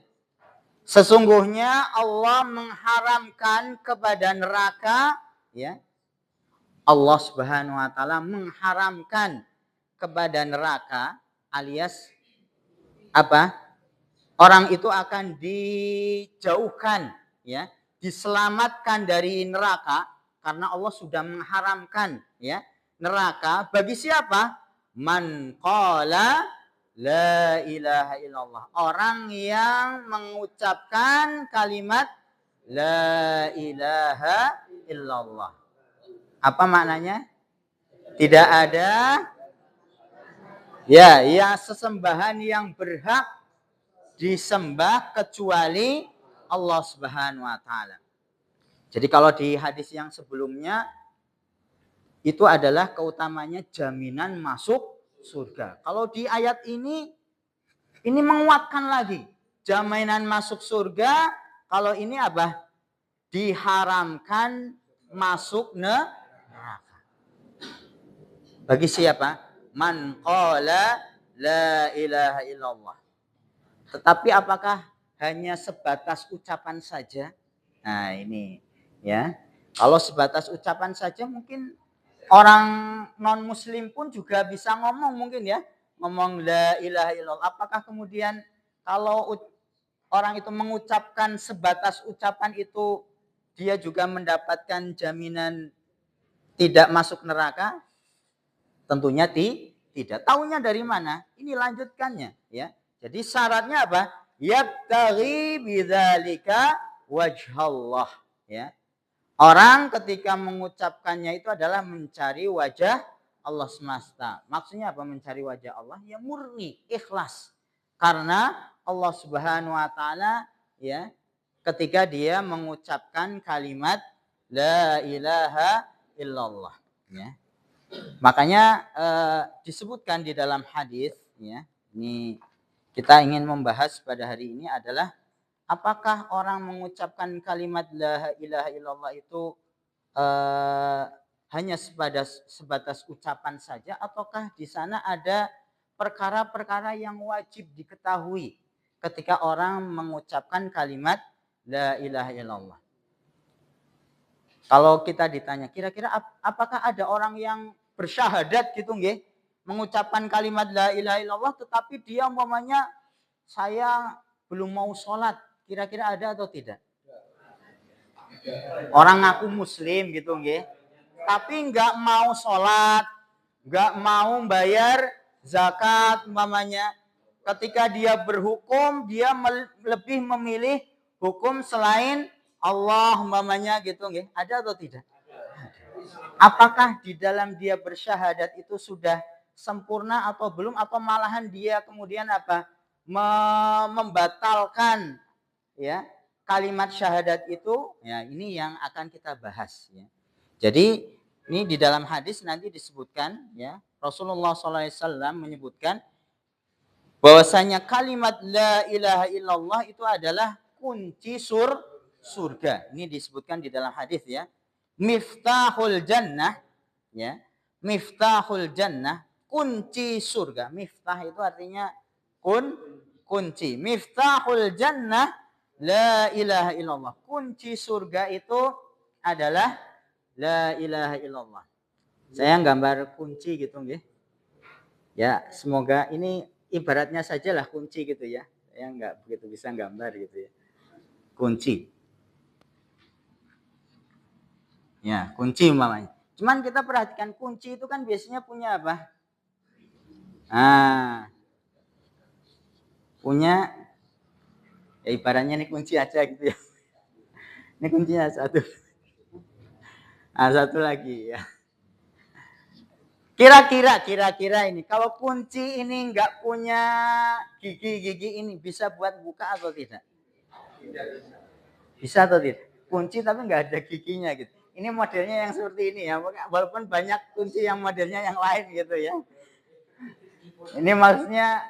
Sesungguhnya Allah mengharamkan kepada neraka, ya. Allah Subhanahu wa taala mengharamkan kepada neraka alias apa? Orang itu akan dijauhkan, ya, diselamatkan dari neraka karena Allah sudah mengharamkan, ya, neraka bagi siapa? Man qala la ilaha illallah. Orang yang mengucapkan kalimat la ilaha illallah. Apa maknanya? Tidak ada ya sesembahan yang berhak disembah kecuali Allah Subhanahu wa taala. Jadi kalau di hadis yang sebelumnya itu adalah keutamanya jaminan masuk surga. Kalau di ayat ini menguatkan lagi jaminan masuk surga. Kalau ini apa? Diharamkan masuk neraka. Bagi siapa? Man qala la ilaha illallah. Tetapi apakah hanya sebatas ucapan saja? Nah, ini ya. Kalau sebatas ucapan saja mungkin orang non muslim pun juga bisa ngomong mungkin ya. Ngomong la ilaha illallah. Apakah kemudian kalau orang itu mengucapkan sebatas ucapan itu dia juga mendapatkan jaminan tidak masuk neraka? Tentunya tidak. Taunya dari mana? Ini lanjutkannya ya. Jadi syaratnya apa? Yabtaghi bidzalika wajhallah, ya. Orang ketika mengucapkannya itu adalah mencari wajah Allah semesta. Maksudnya apa mencari wajah Allah? Ya murni, ikhlas. Karena Allah Subhanahu wa taala ya ketika dia mengucapkan kalimat la ilaha illallah, ya. Makanya disebutkan di dalam hadis ya. Ini kita ingin membahas pada hari ini adalah apakah orang mengucapkan kalimat la ilaha illallah itu hanya sebatas ucapan saja ataukah di sana ada perkara-perkara yang wajib diketahui ketika orang mengucapkan kalimat la ilaha illallah. Kalau kita ditanya kira-kira apakah ada orang yang bersyahadat gitu nggih? Mengucapkan kalimat la ilaha illallah tetapi dia umpamanya saya belum mau sholat, kira-kira ada atau tidak? Orang ngaku muslim gitu nggih, tapi nggak mau sholat, nggak mau bayar zakat umpamanya. Ketika dia berhukum, dia lebih memilih hukum selain Allah umpamanya gitu nggih. Ada atau tidak? Apakah di dalam dia bersyahadat itu sudah sempurna atau belum, atau malahan dia kemudian apa? Membatalkan ya kalimat syahadat itu, ya ini yang akan kita bahas ya. Jadi ini di dalam hadis nanti disebutkan ya, Rasulullah SAW menyebutkan bahwasanya kalimat la ilaha illallah itu adalah kunci surga. Ini disebutkan di dalam hadis ya. Miftahul jannah ya. Miftahul jannah, kunci surga. Miftah itu artinya kunci. Miftahul jannah la ilaha illallah. Kunci surga itu adalah la ilaha illallah. Saya gambar kunci gitu nggih. Ya, semoga ini ibaratnya sajalah kunci gitu ya. Saya nggak begitu bisa gambar gitu ya. Kunci. Ya, kunci umpamanya. Cuman kita perhatikan kunci itu kan biasanya punya apa? Punya ya ibaratnya ini kunci aja gitu ya. Ini kuncinya satu. Satu lagi ya. Kira-kira ini kalau kunci ini nggak punya gigi ini bisa buat buka atau tidak? Bisa atau tidak? Kunci tapi nggak ada giginya gitu. Ini modelnya yang seperti ini ya. Walaupun banyak kunci yang modelnya yang lain gitu ya. Ini maksudnya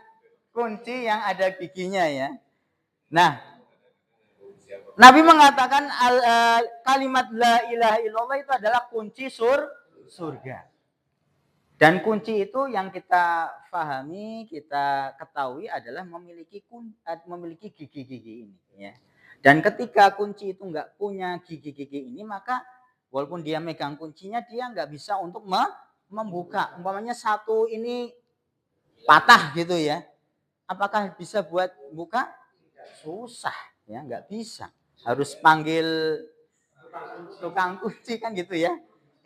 kunci yang ada giginya ya. Nah, Nabi mengatakan kalimat la ilaha illallah itu adalah kunci surga. Dan kunci itu yang kita pahami, kita ketahui adalah memiliki gigi-gigi ini. Ya. Dan ketika kunci itu nggak punya gigi-gigi ini, maka walaupun dia megang kuncinya, dia nggak bisa untuk membuka. Umpamanya satu ini patah gitu ya. Apakah bisa buat buka? Susah, ya nggak bisa. Harus panggil tukang kunci kan gitu ya.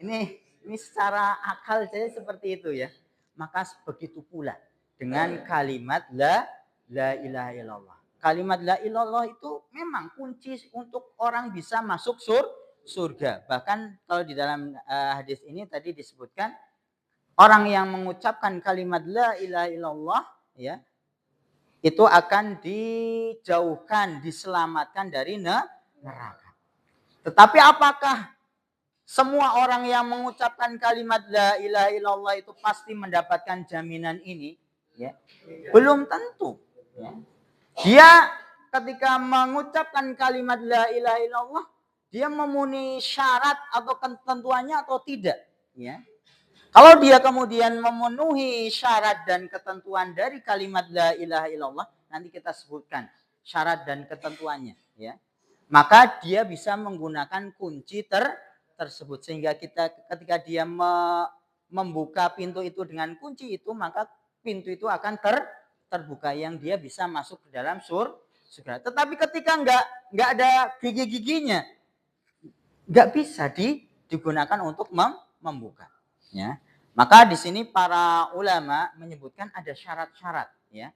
Ini secara akal saya seperti itu ya. Maka begitu pula dengan kalimat la ilaha illallah. Kalimat la ilallah itu memang kunci untuk orang bisa masuk surga. Bahkan kalau di dalam hadis ini tadi disebutkan orang yang mengucapkan kalimat la ilaha illallah ya itu akan dijauhkan, diselamatkan dari neraka. Tetapi apakah semua orang yang mengucapkan kalimat la ilaha illallah itu pasti mendapatkan jaminan ini? Ya. Belum tentu. Ya. Dia ketika mengucapkan kalimat la ilaha illallah, dia memenuhi syarat atau ketentuannya atau tidak. Ya. Kalau dia kemudian memenuhi syarat dan ketentuan dari kalimat la ilaha illallah, nanti kita sebutkan syarat dan ketentuannya. Ya. Maka dia bisa menggunakan kunci tersebut. Sehingga ketika dia membuka pintu itu dengan kunci itu, maka pintu itu akan terbuka yang dia bisa masuk ke dalam surga. Tetapi ketika nggak ada gigi-giginya, nggak bisa digunakan untuk membuka. Ya. Maka di sini para ulama menyebutkan ada syarat-syarat. Ya.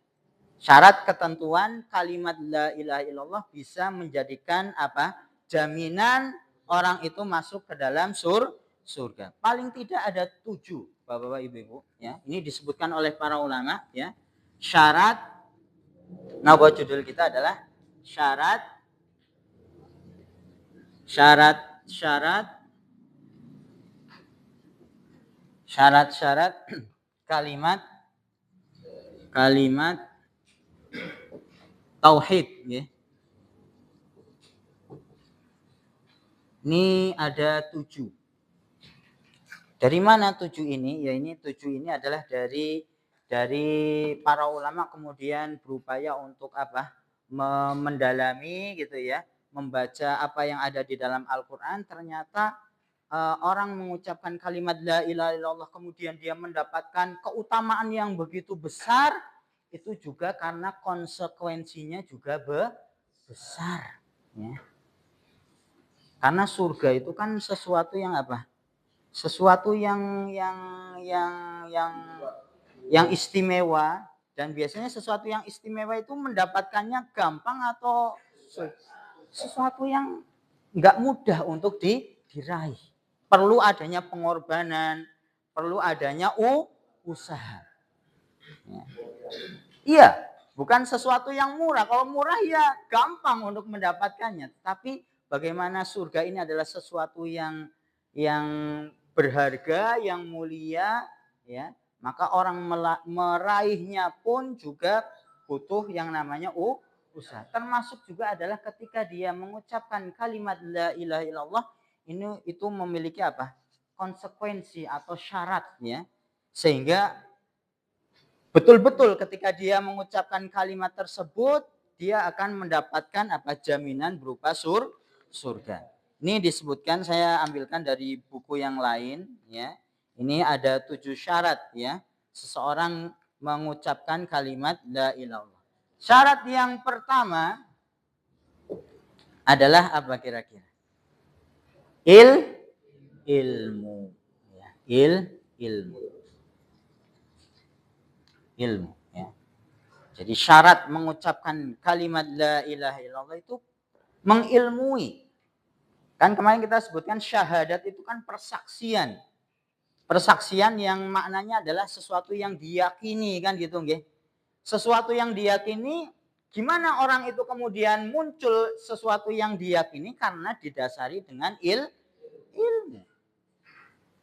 Syarat ketentuan kalimat la ilaha illallah bisa menjadikan apa? Jaminan orang itu masuk ke dalam surga. Paling tidak ada 7, Bapak-bapak, Ibu-ibu. Ya. Ini disebutkan oleh para ulama. Ya. Syarat, nah buat judul kita adalah syarat-syarat kalimat tauhid. Ya. Ini ada 7. Dari mana 7 ini? Ya ini 7 ini adalah dari para ulama kemudian berupaya untuk apa? Mendalami gitu ya, membaca apa yang ada di dalam Al-Qur'an. Ternyata orang mengucapkan kalimat la ilaha illallah kemudian dia mendapatkan keutamaan yang begitu besar, itu juga karena konsekuensinya juga besar. Ya. Karena surga itu kan sesuatu yang apa? Sesuatu yang istimewa, dan biasanya sesuatu yang istimewa itu mendapatkannya gampang atau sesuatu yang nggak mudah untuk diraih. Perlu adanya pengorbanan, perlu adanya usaha. Ya. Iya, bukan sesuatu yang murah. Kalau murah ya gampang untuk mendapatkannya. Tapi bagaimana surga ini adalah sesuatu yang berharga, yang mulia, ya. Maka orang meraihnya pun juga butuh yang namanya usaha. Termasuk juga adalah ketika dia mengucapkan kalimat la ilaha illallah, itu memiliki apa? Konsekuensi atau syaratnya, sehingga betul-betul ketika dia mengucapkan kalimat tersebut, dia akan mendapatkan apa? Jaminan berupa surga. Ini disebutkan, saya ambilkan dari buku yang lain, ya. Ini ada 7 syarat, ya, seseorang mengucapkan kalimat la ilallah. Syarat yang pertama adalah apa kira-kira? Ilmu, ya. Ilmu, ya. Jadi syarat mengucapkan kalimat la ilaha illallah itu mengilmui. Kan kemarin kita sebutkan syahadat itu kan persaksian. Persaksian yang maknanya adalah sesuatu yang diyakini, kan gitu nggih. Sesuatu yang diyakini, gimana orang itu kemudian muncul sesuatu yang diyakini? Karena didasari dengan ilmu.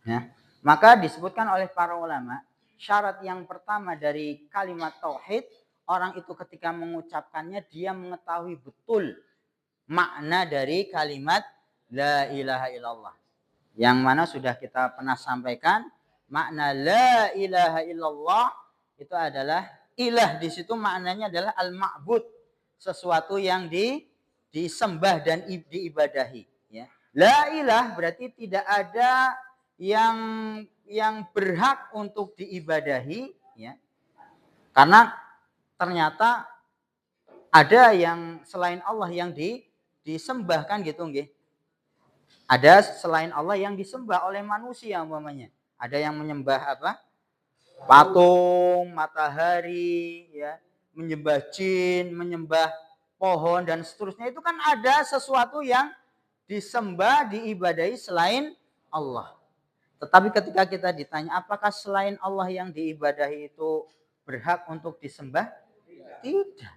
Ya. Maka disebutkan oleh para ulama, syarat yang pertama dari kalimat tauhid, orang itu ketika mengucapkannya dia mengetahui betul makna dari kalimat la ilaha illallah. Yang mana sudah kita pernah sampaikan, makna la ilaha illallah itu adalah ilah, di situ maknanya adalah al-ma'bud, sesuatu yang disembah dan diibadahi, ya. La ilah berarti tidak ada yang berhak untuk diibadahi, ya. Karena ternyata ada yang selain Allah yang disembah, kan gitu nggih. Ada selain Allah yang disembah oleh manusia umpamanya. Ada yang menyembah apa? Patung, matahari, ya, menyembah jin, menyembah pohon dan seterusnya. Itu kan ada sesuatu yang disembah, diibadahi selain Allah. Tetapi ketika kita ditanya apakah selain Allah yang diibadahi itu berhak untuk disembah? Tidak.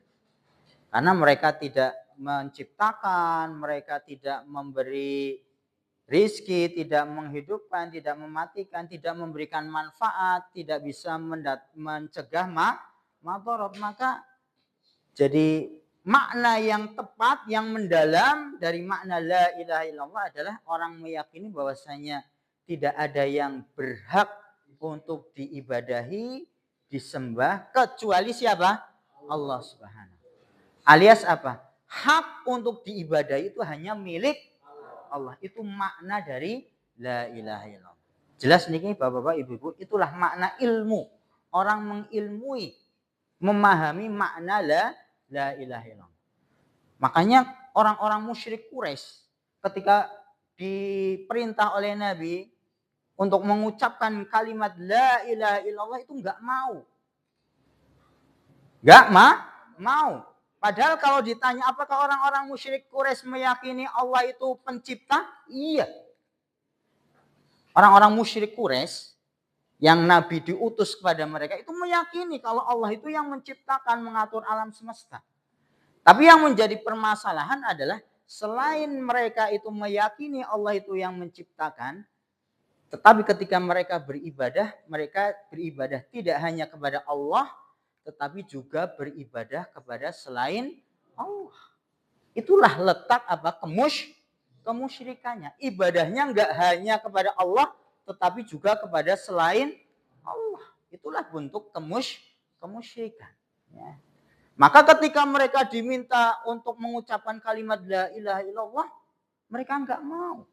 Karena mereka tidak menciptakan, mereka tidak memberi rizki, tidak menghidupkan, tidak mematikan, tidak memberikan manfaat, tidak bisa mencegah madharat. Maka jadi makna yang tepat, yang mendalam dari makna la ilaha illallah adalah orang meyakini bahwasanya tidak ada yang berhak untuk diibadahi, disembah kecuali siapa? Allah Subhanahu. Alias apa? Hak untuk diibadahi itu hanya milik Allah. Itu makna dari la ilaha illallah. Jelas nih Bapak-bapak, Ibu-ibu, itulah makna ilmu. Orang mengilmui, memahami makna la ilaha illallah. Makanya orang-orang musyrik Quraisy ketika diperintah oleh Nabi untuk mengucapkan kalimat la ilaha illallah itu enggak mau. Enggak mau. Padahal kalau ditanya apakah orang-orang musyrik Quraisy meyakini Allah itu pencipta? Iya. Orang-orang musyrik Quraisy yang Nabi diutus kepada mereka itu meyakini kalau Allah itu yang menciptakan, mengatur alam semesta. Tapi yang menjadi permasalahan adalah selain mereka itu meyakini Allah itu yang menciptakan, tetapi ketika mereka beribadah tidak hanya kepada Allah, tetapi juga beribadah kepada selain Allah. Itulah letak apa? Kemusyrikannya. Ibadahnya enggak hanya kepada Allah, tetapi juga kepada selain Allah. Itulah bentuk kemusyrikan. Ya. Maka ketika mereka diminta untuk mengucapkan kalimat la ilaha illallah, mereka enggak mau.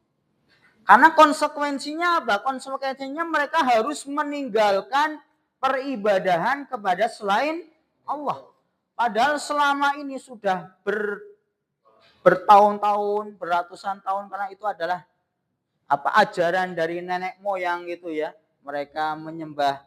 Karena konsekuensinya apa? Konsekuensinya mereka harus meninggalkan peribadahan kepada selain Allah. Padahal selama ini sudah bertahun-tahun, beratusan tahun, karena itu adalah ajaran dari nenek moyang gitu ya. Mereka menyembah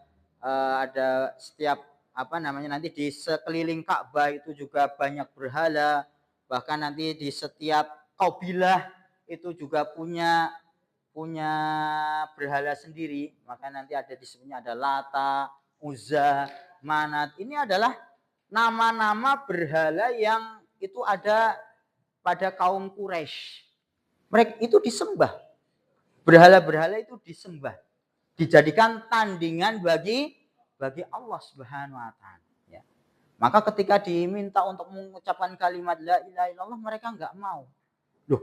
ada setiap nanti di sekeliling Ka'bah itu juga banyak berhala, bahkan nanti di setiap kabilah itu juga punya punya berhala sendiri, maka nanti ada disebutnya ada Lata, Uzza, Manat. Ini adalah nama-nama berhala yang itu ada pada kaum Quraisy. Mereka itu disembah. Berhala-berhala itu disembah. Dijadikan tandingan bagi Allah Subhanahu wa taala. Ya. Maka ketika diminta untuk mengucapkan kalimat la ilaha illallah, mereka enggak mau. Loh,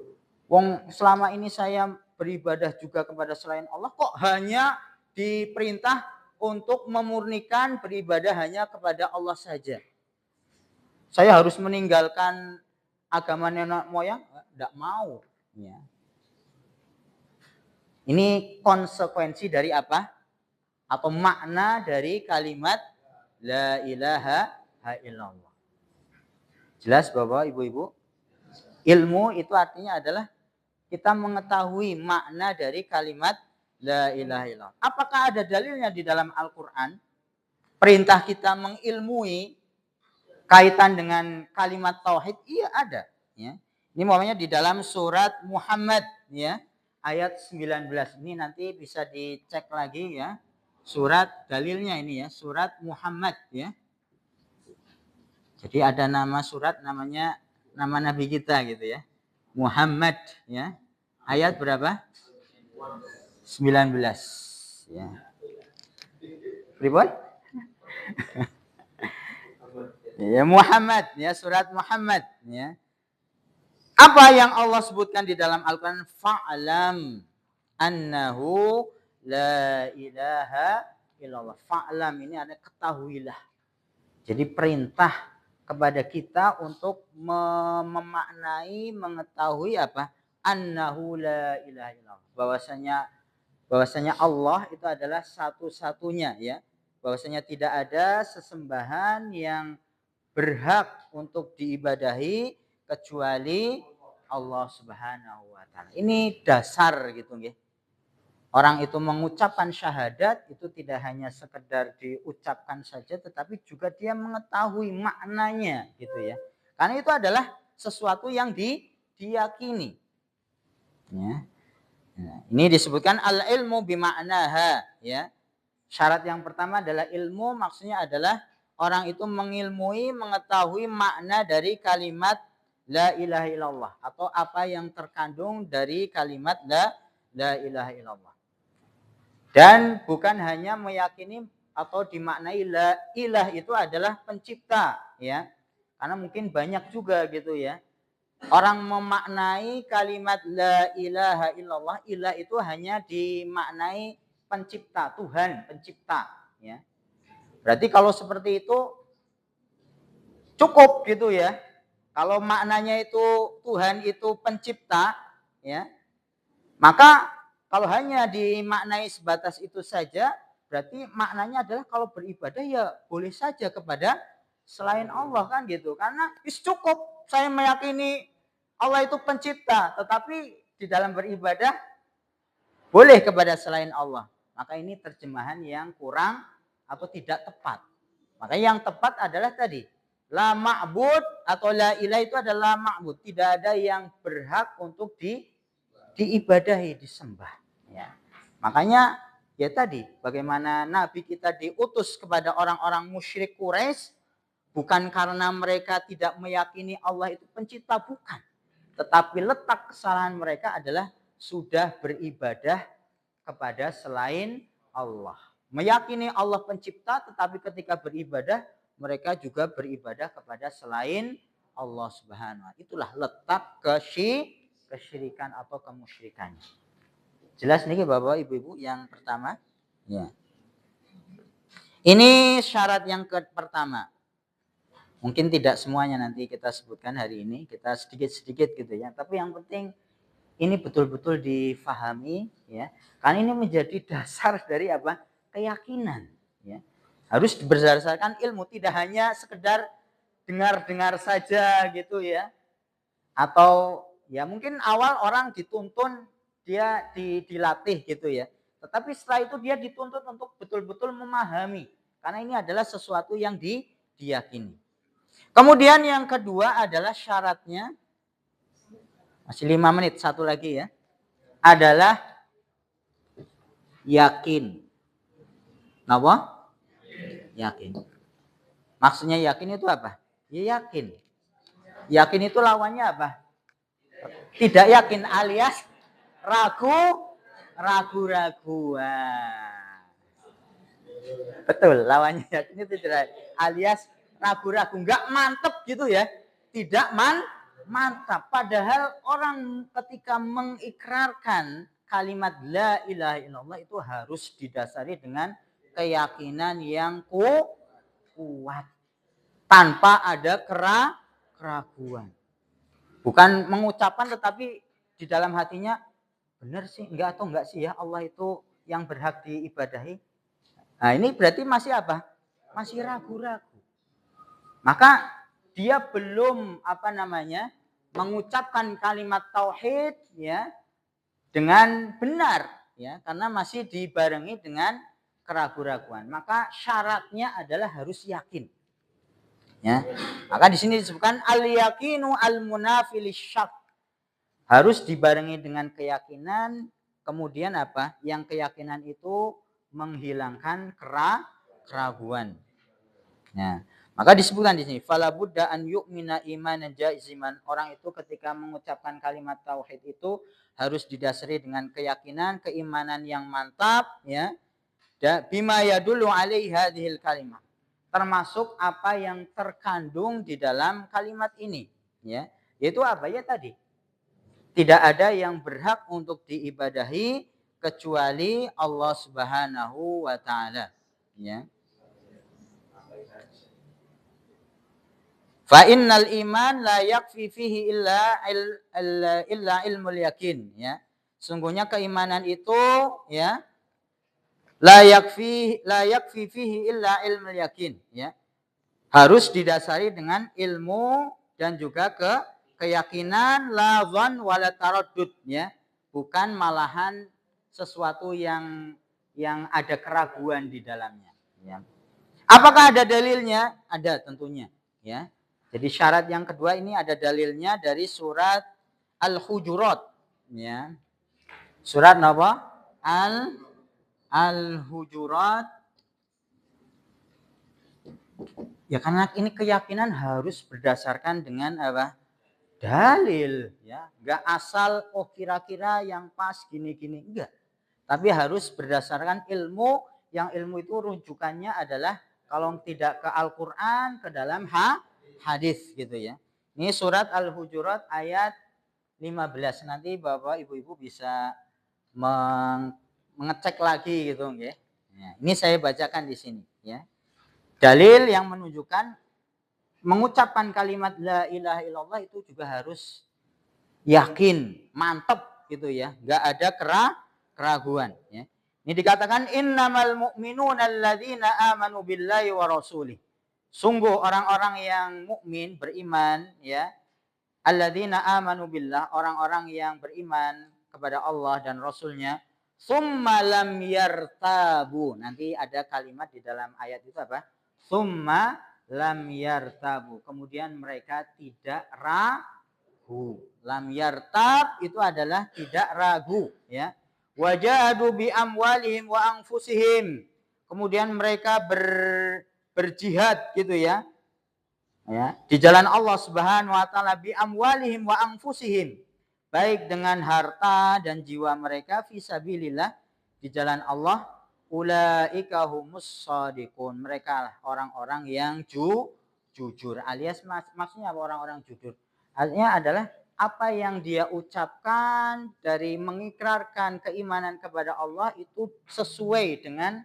wong selama ini saya beribadah juga kepada selain Allah, kok hanya diperintah untuk memurnikan beribadah hanya kepada Allah saja. Saya harus meninggalkan agama nenek moyang? Enggak mau. Ya. Ini konsekuensi dari apa? Atau makna dari kalimat la ilaha illallah. Jelas Bapak, Ibu-ibu? Ilmu itu artinya adalah kita mengetahui makna dari kalimat la ilaha illallah. Apakah ada dalilnya di dalam Al-Quran? Perintah kita mengilmui kaitan dengan kalimat tauhid? Iya ada. Ya. Ini namanya di dalam surat Muhammad, ya, ayat 19. Ini nanti bisa dicek lagi, ya. Surat dalilnya ini, ya, surat Muhammad, ya. Jadi ada nama surat namanya nama nabi kita gitu, ya. Muhammad, ya. Ayat berapa? 19, ya. Ribut? Ya, Muhammad, ya, surat Muhammad, ya. Apa yang Allah sebutkan di dalam Al-Quran? Fa'lam annahu la ilaha illallah. Fa'lam ini ada ketahuilah. Jadi perintah kepada kita untuk memaknai, mengetahui apa? Annahu la ilaha illallah. Bahwasanya Allah itu adalah satu-satunya, ya. Bahwasanya tidak ada sesembahan yang berhak untuk diibadahi kecuali Allah Subhanahu wa taala. Ini dasar gitu nggih. Orang itu mengucapkan syahadat itu tidak hanya sekedar diucapkan saja, tetapi juga dia mengetahui maknanya gitu ya. Karena itu adalah sesuatu yang diyakini. Ya. Nah, ini disebutkan al-ilmu bima'naha, ya. Syarat yang pertama adalah ilmu, maksudnya adalah orang itu mengilmui, mengetahui makna dari kalimat la ilaha illallah atau apa yang terkandung dari kalimat la ilaha illallah. Dan bukan hanya meyakini atau dimaknai la ilah itu adalah pencipta, ya. Karena mungkin banyak juga gitu ya. Orang memaknai kalimat la ilaha illallah, ilah itu hanya dimaknai pencipta, Tuhan pencipta, ya. Berarti kalau seperti itu cukup gitu ya. Kalau maknanya itu Tuhan itu pencipta, ya. Maka kalau hanya dimaknai sebatas itu saja, berarti maknanya adalah kalau beribadah ya boleh saja kepada selain Allah kan gitu. Karena cukup saya meyakini Allah itu pencipta, tetapi di dalam beribadah boleh kepada selain Allah. Maka ini terjemahan yang kurang atau tidak tepat. Maka yang tepat adalah tadi, la ma'bud atau la ilah itu adalah ma'bud. Tidak ada yang berhak untuk diibadahi, disembah. Ya. Makanya ya tadi, bagaimana Nabi kita diutus kepada orang-orang musyrik Quraisy bukan karena mereka tidak meyakini Allah itu pencipta, bukan. Tetapi letak kesalahan mereka adalah sudah beribadah kepada selain Allah. Meyakini Allah pencipta, tetapi ketika beribadah mereka juga beribadah kepada selain Allah Subhanahu wa taala. Itulah letak kesyirikan atau kemusyrikan. Jelas nih Bapak Ibu-ibu yang pertama? Ya. Ini syarat yang pertama. Mungkin tidak semuanya nanti kita sebutkan hari ini, kita sedikit-sedikit gitu ya. Tapi yang penting ini betul-betul difahami ya. Karena ini menjadi dasar dari apa? Keyakinan, ya. Harus berdasarkan ilmu, tidak hanya sekedar dengar-dengar saja gitu ya. Atau ya mungkin awal orang dituntun dia dilatih gitu ya. Tetapi setelah itu dia dituntut untuk betul-betul memahami. Karena ini adalah sesuatu yang diyakini. Kemudian yang kedua adalah syaratnya. Masih 5 menit, satu lagi ya. Adalah Yakin. Napa? Yakin. Maksudnya yakin itu apa? Ya yakin. Yakin itu lawannya apa? Tidak yakin alias ragu-raguan. Betul, lawannya yakin itu tidak alias ragu-ragu, enggak mantep gitu ya. Tidak mantap. Padahal orang ketika mengikrarkan kalimat la ilaha illallah itu harus didasari dengan keyakinan yang kuat tanpa ada keraguan. Bukan mengucapkan tetapi di dalam hatinya benar sih enggak atau enggak sih ya Allah itu yang berhak diibadahi. Nah, ini berarti masih apa? Masih ragu-ragu. Maka dia belum mengucapkan kalimat tauhid ya dengan benar ya, karena masih dibarengi dengan keraguan-raguan. Maka syaratnya adalah harus yakin. Ya. Maka di sini disebutkan al-yaqinu al-munafi lisyak. Harus dibarengi dengan keyakinan, kemudian apa? Yang keyakinan itu menghilangkan keraguan. Nah, maka disebutkan di sini fala budda an yu'mina imanan jaiziman. Orang itu ketika mengucapkan kalimat tauhid itu harus didasari dengan keyakinan, keimanan yang mantap ya. Bima yadullu alaihi hadhil kalimah. Termasuk apa yang terkandung di dalam kalimat ini ya. Yaitu apa ya tadi? Tidak ada yang berhak untuk diibadahi kecuali Allah Subhanahu wa taala ya. Fa innal iman la yakfi fihi illa ilmul yakin ya. Sungguhnya keimanan itu ya la yakfi fihi illa ilmul yakin ya. Harus didasari dengan ilmu dan juga keyakinan la dhann wala taraddud ya. Bukan malahan sesuatu yang ada keraguan di dalamnya ya. Apakah ada dalilnya? Ada tentunya ya. Jadi syarat yang kedua ini ada dalilnya dari surat Al-Hujurat ya. Surat apa? Al-Hujurat. Ya karena ini keyakinan harus berdasarkan dengan apa? Dalil ya. Enggak asal kira-kira yang pas gini-gini enggak. Tapi harus berdasarkan ilmu, yang ilmu itu rujukannya adalah kalau tidak ke Al-Qur'an ke dalam hadis gitu ya. Ini surat Al-Hujurat ayat 15. Nanti Bapak Ibu-ibu bisa mengecek lagi gitu nggih. Ya, ini saya bacakan di sini ya. Dalil yang menunjukkan mengucapkan kalimat la ilaha illallah itu juga harus yakin, mantap gitu ya. Enggak ada keraguan ya. Ini dikatakan innamal mu'minuna alladzina amanu billahi wa rasulih. Sungguh orang-orang yang mukmin beriman ya. Alladzina amanu billah, orang-orang yang beriman kepada Allah dan Rasulnya. Summa lam yartabu. Nanti ada kalimat di dalam ayat itu apa? Summa lam yartabu. Kemudian mereka tidak ragu. Lam yartab itu adalah tidak ragu ya. Wajahadu bi amwalihim wa anfusihim. Kemudian mereka berjihad gitu ya. Ya, di jalan Allah Subhanahu wa taala bi amwalihim wa anfusihim. Baik dengan harta dan jiwa mereka fisabilillah di jalan Allah. Ulaika humus shadiqun. Mereka lah orang-orang yang jujur alias maksudnya apa orang-orang jujur? Artinya adalah apa yang dia ucapkan dari mengikrarkan keimanan kepada Allah itu sesuai dengan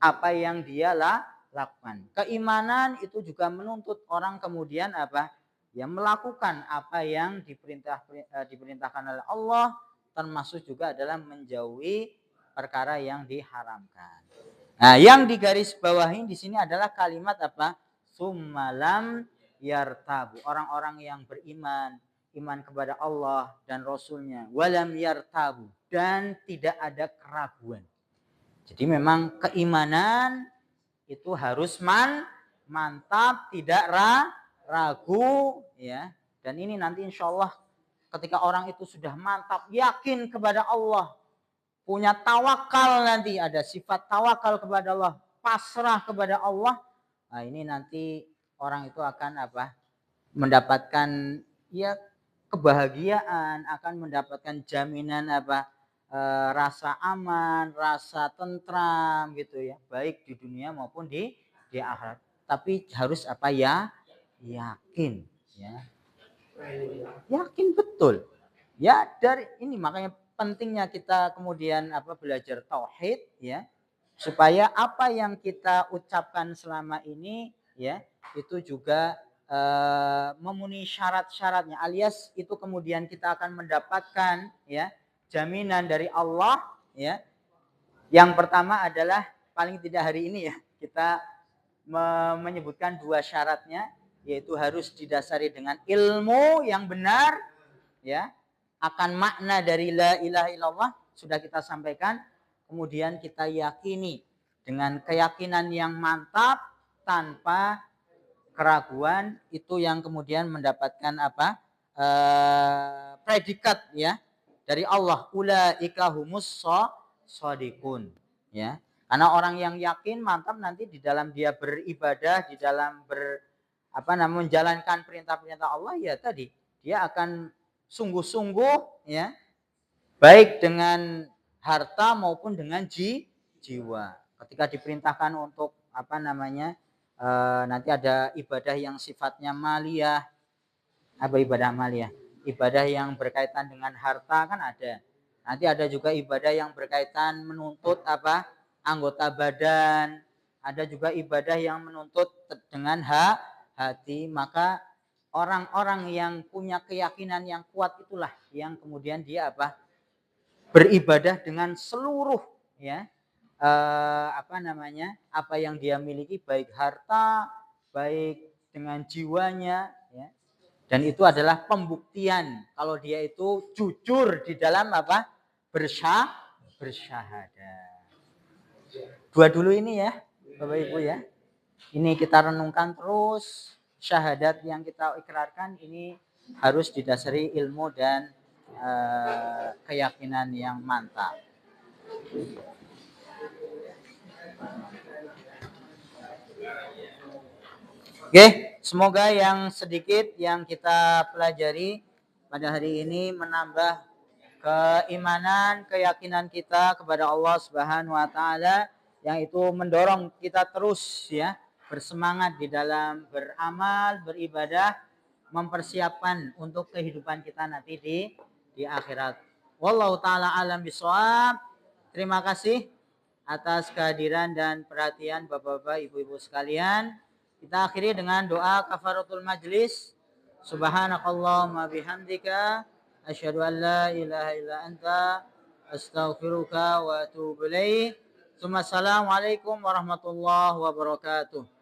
apa yang dia lakukan. Keimanan itu juga menuntut orang kemudian apa? Ya melakukan apa yang diperintahkan oleh Allah, termasuk juga adalah menjauhi perkara yang diharamkan. Nah, yang digarisbawahi di sini adalah kalimat apa? Summalam yartabu. Orang-orang yang beriman, iman kepada Allah dan Rasulnya. Walam yartabu. Dan tidak ada keraguan. Jadi memang keimanan itu harus mantap, tidak ragu ya. Dan ini nanti insya Allah ketika orang itu sudah mantap, yakin kepada Allah, punya tawakal, nanti ada sifat tawakal kepada Allah, pasrah kepada Allah. Nah, ini nanti orang itu akan apa? Mendapatkan ya kebahagiaan, akan mendapatkan jaminan apa? Rasa aman, rasa tentram gitu ya, baik di dunia maupun di akhirat. Tapi harus apa ya? Yakin ya. Yakin betul. Ya, dari ini makanya pentingnya kita kemudian apa belajar tauhid ya, supaya apa yang kita ucapkan selama ini ya itu juga memenuhi syarat-syaratnya, alias itu kemudian kita akan mendapatkan ya jaminan dari Allah ya. Yang pertama adalah paling tidak hari ini ya kita menyebutkan dua syaratnya, yaitu harus didasari dengan ilmu yang benar ya akan makna dari la ilaha illallah sudah kita sampaikan. Kemudian kita yakini dengan keyakinan yang mantap tanpa keraguan, itu yang kemudian mendapatkan apa predikat ya dari Allah, ulaika humus shadiqun ya. Karena orang yang yakin mantap nanti di dalam dia beribadah, di dalam menjalankan perintah-perintah Allah ya tadi dia akan sungguh-sungguh ya, baik dengan harta maupun dengan jiwa. Ketika diperintahkan untuk nanti ada ibadah yang sifatnya maliyah. Apa ibadah maliyah? Ibadah yang berkaitan dengan harta kan ada. Nanti ada juga ibadah yang berkaitan menuntut anggota badan. Ada juga ibadah yang menuntut dengan hati. Maka orang-orang yang punya keyakinan yang kuat itulah yang kemudian dia beribadah dengan seluruh ya apa yang dia miliki, baik harta, baik dengan jiwanya ya. Dan itu adalah pembuktian kalau dia itu jujur di dalam bersyahadat. Dua dulu ini ya Bapak Ibu ya. Ini kita renungkan terus, syahadat yang kita ikrarkan ini harus didasari ilmu dan keyakinan yang mantap. Oke, semoga yang sedikit yang kita pelajari pada hari ini menambah keimanan, keyakinan kita kepada Allah Subhanahu wa taala, yang itu mendorong kita terus ya bersemangat di dalam beramal, beribadah, mempersiapkan untuk kehidupan kita nanti di akhirat. Wallahu taala alam bisawab. Terima kasih atas kehadiran dan perhatian Bapak-bapak, Ibu-ibu sekalian. Kita akhiri dengan doa kafaratul majlis. Subhanakallahumma bihamdika asyhadu an la ilaha illa anta astaghfiruka wa atubu ilaik. Assalamualaikum warahmatullahi wabarakatuh.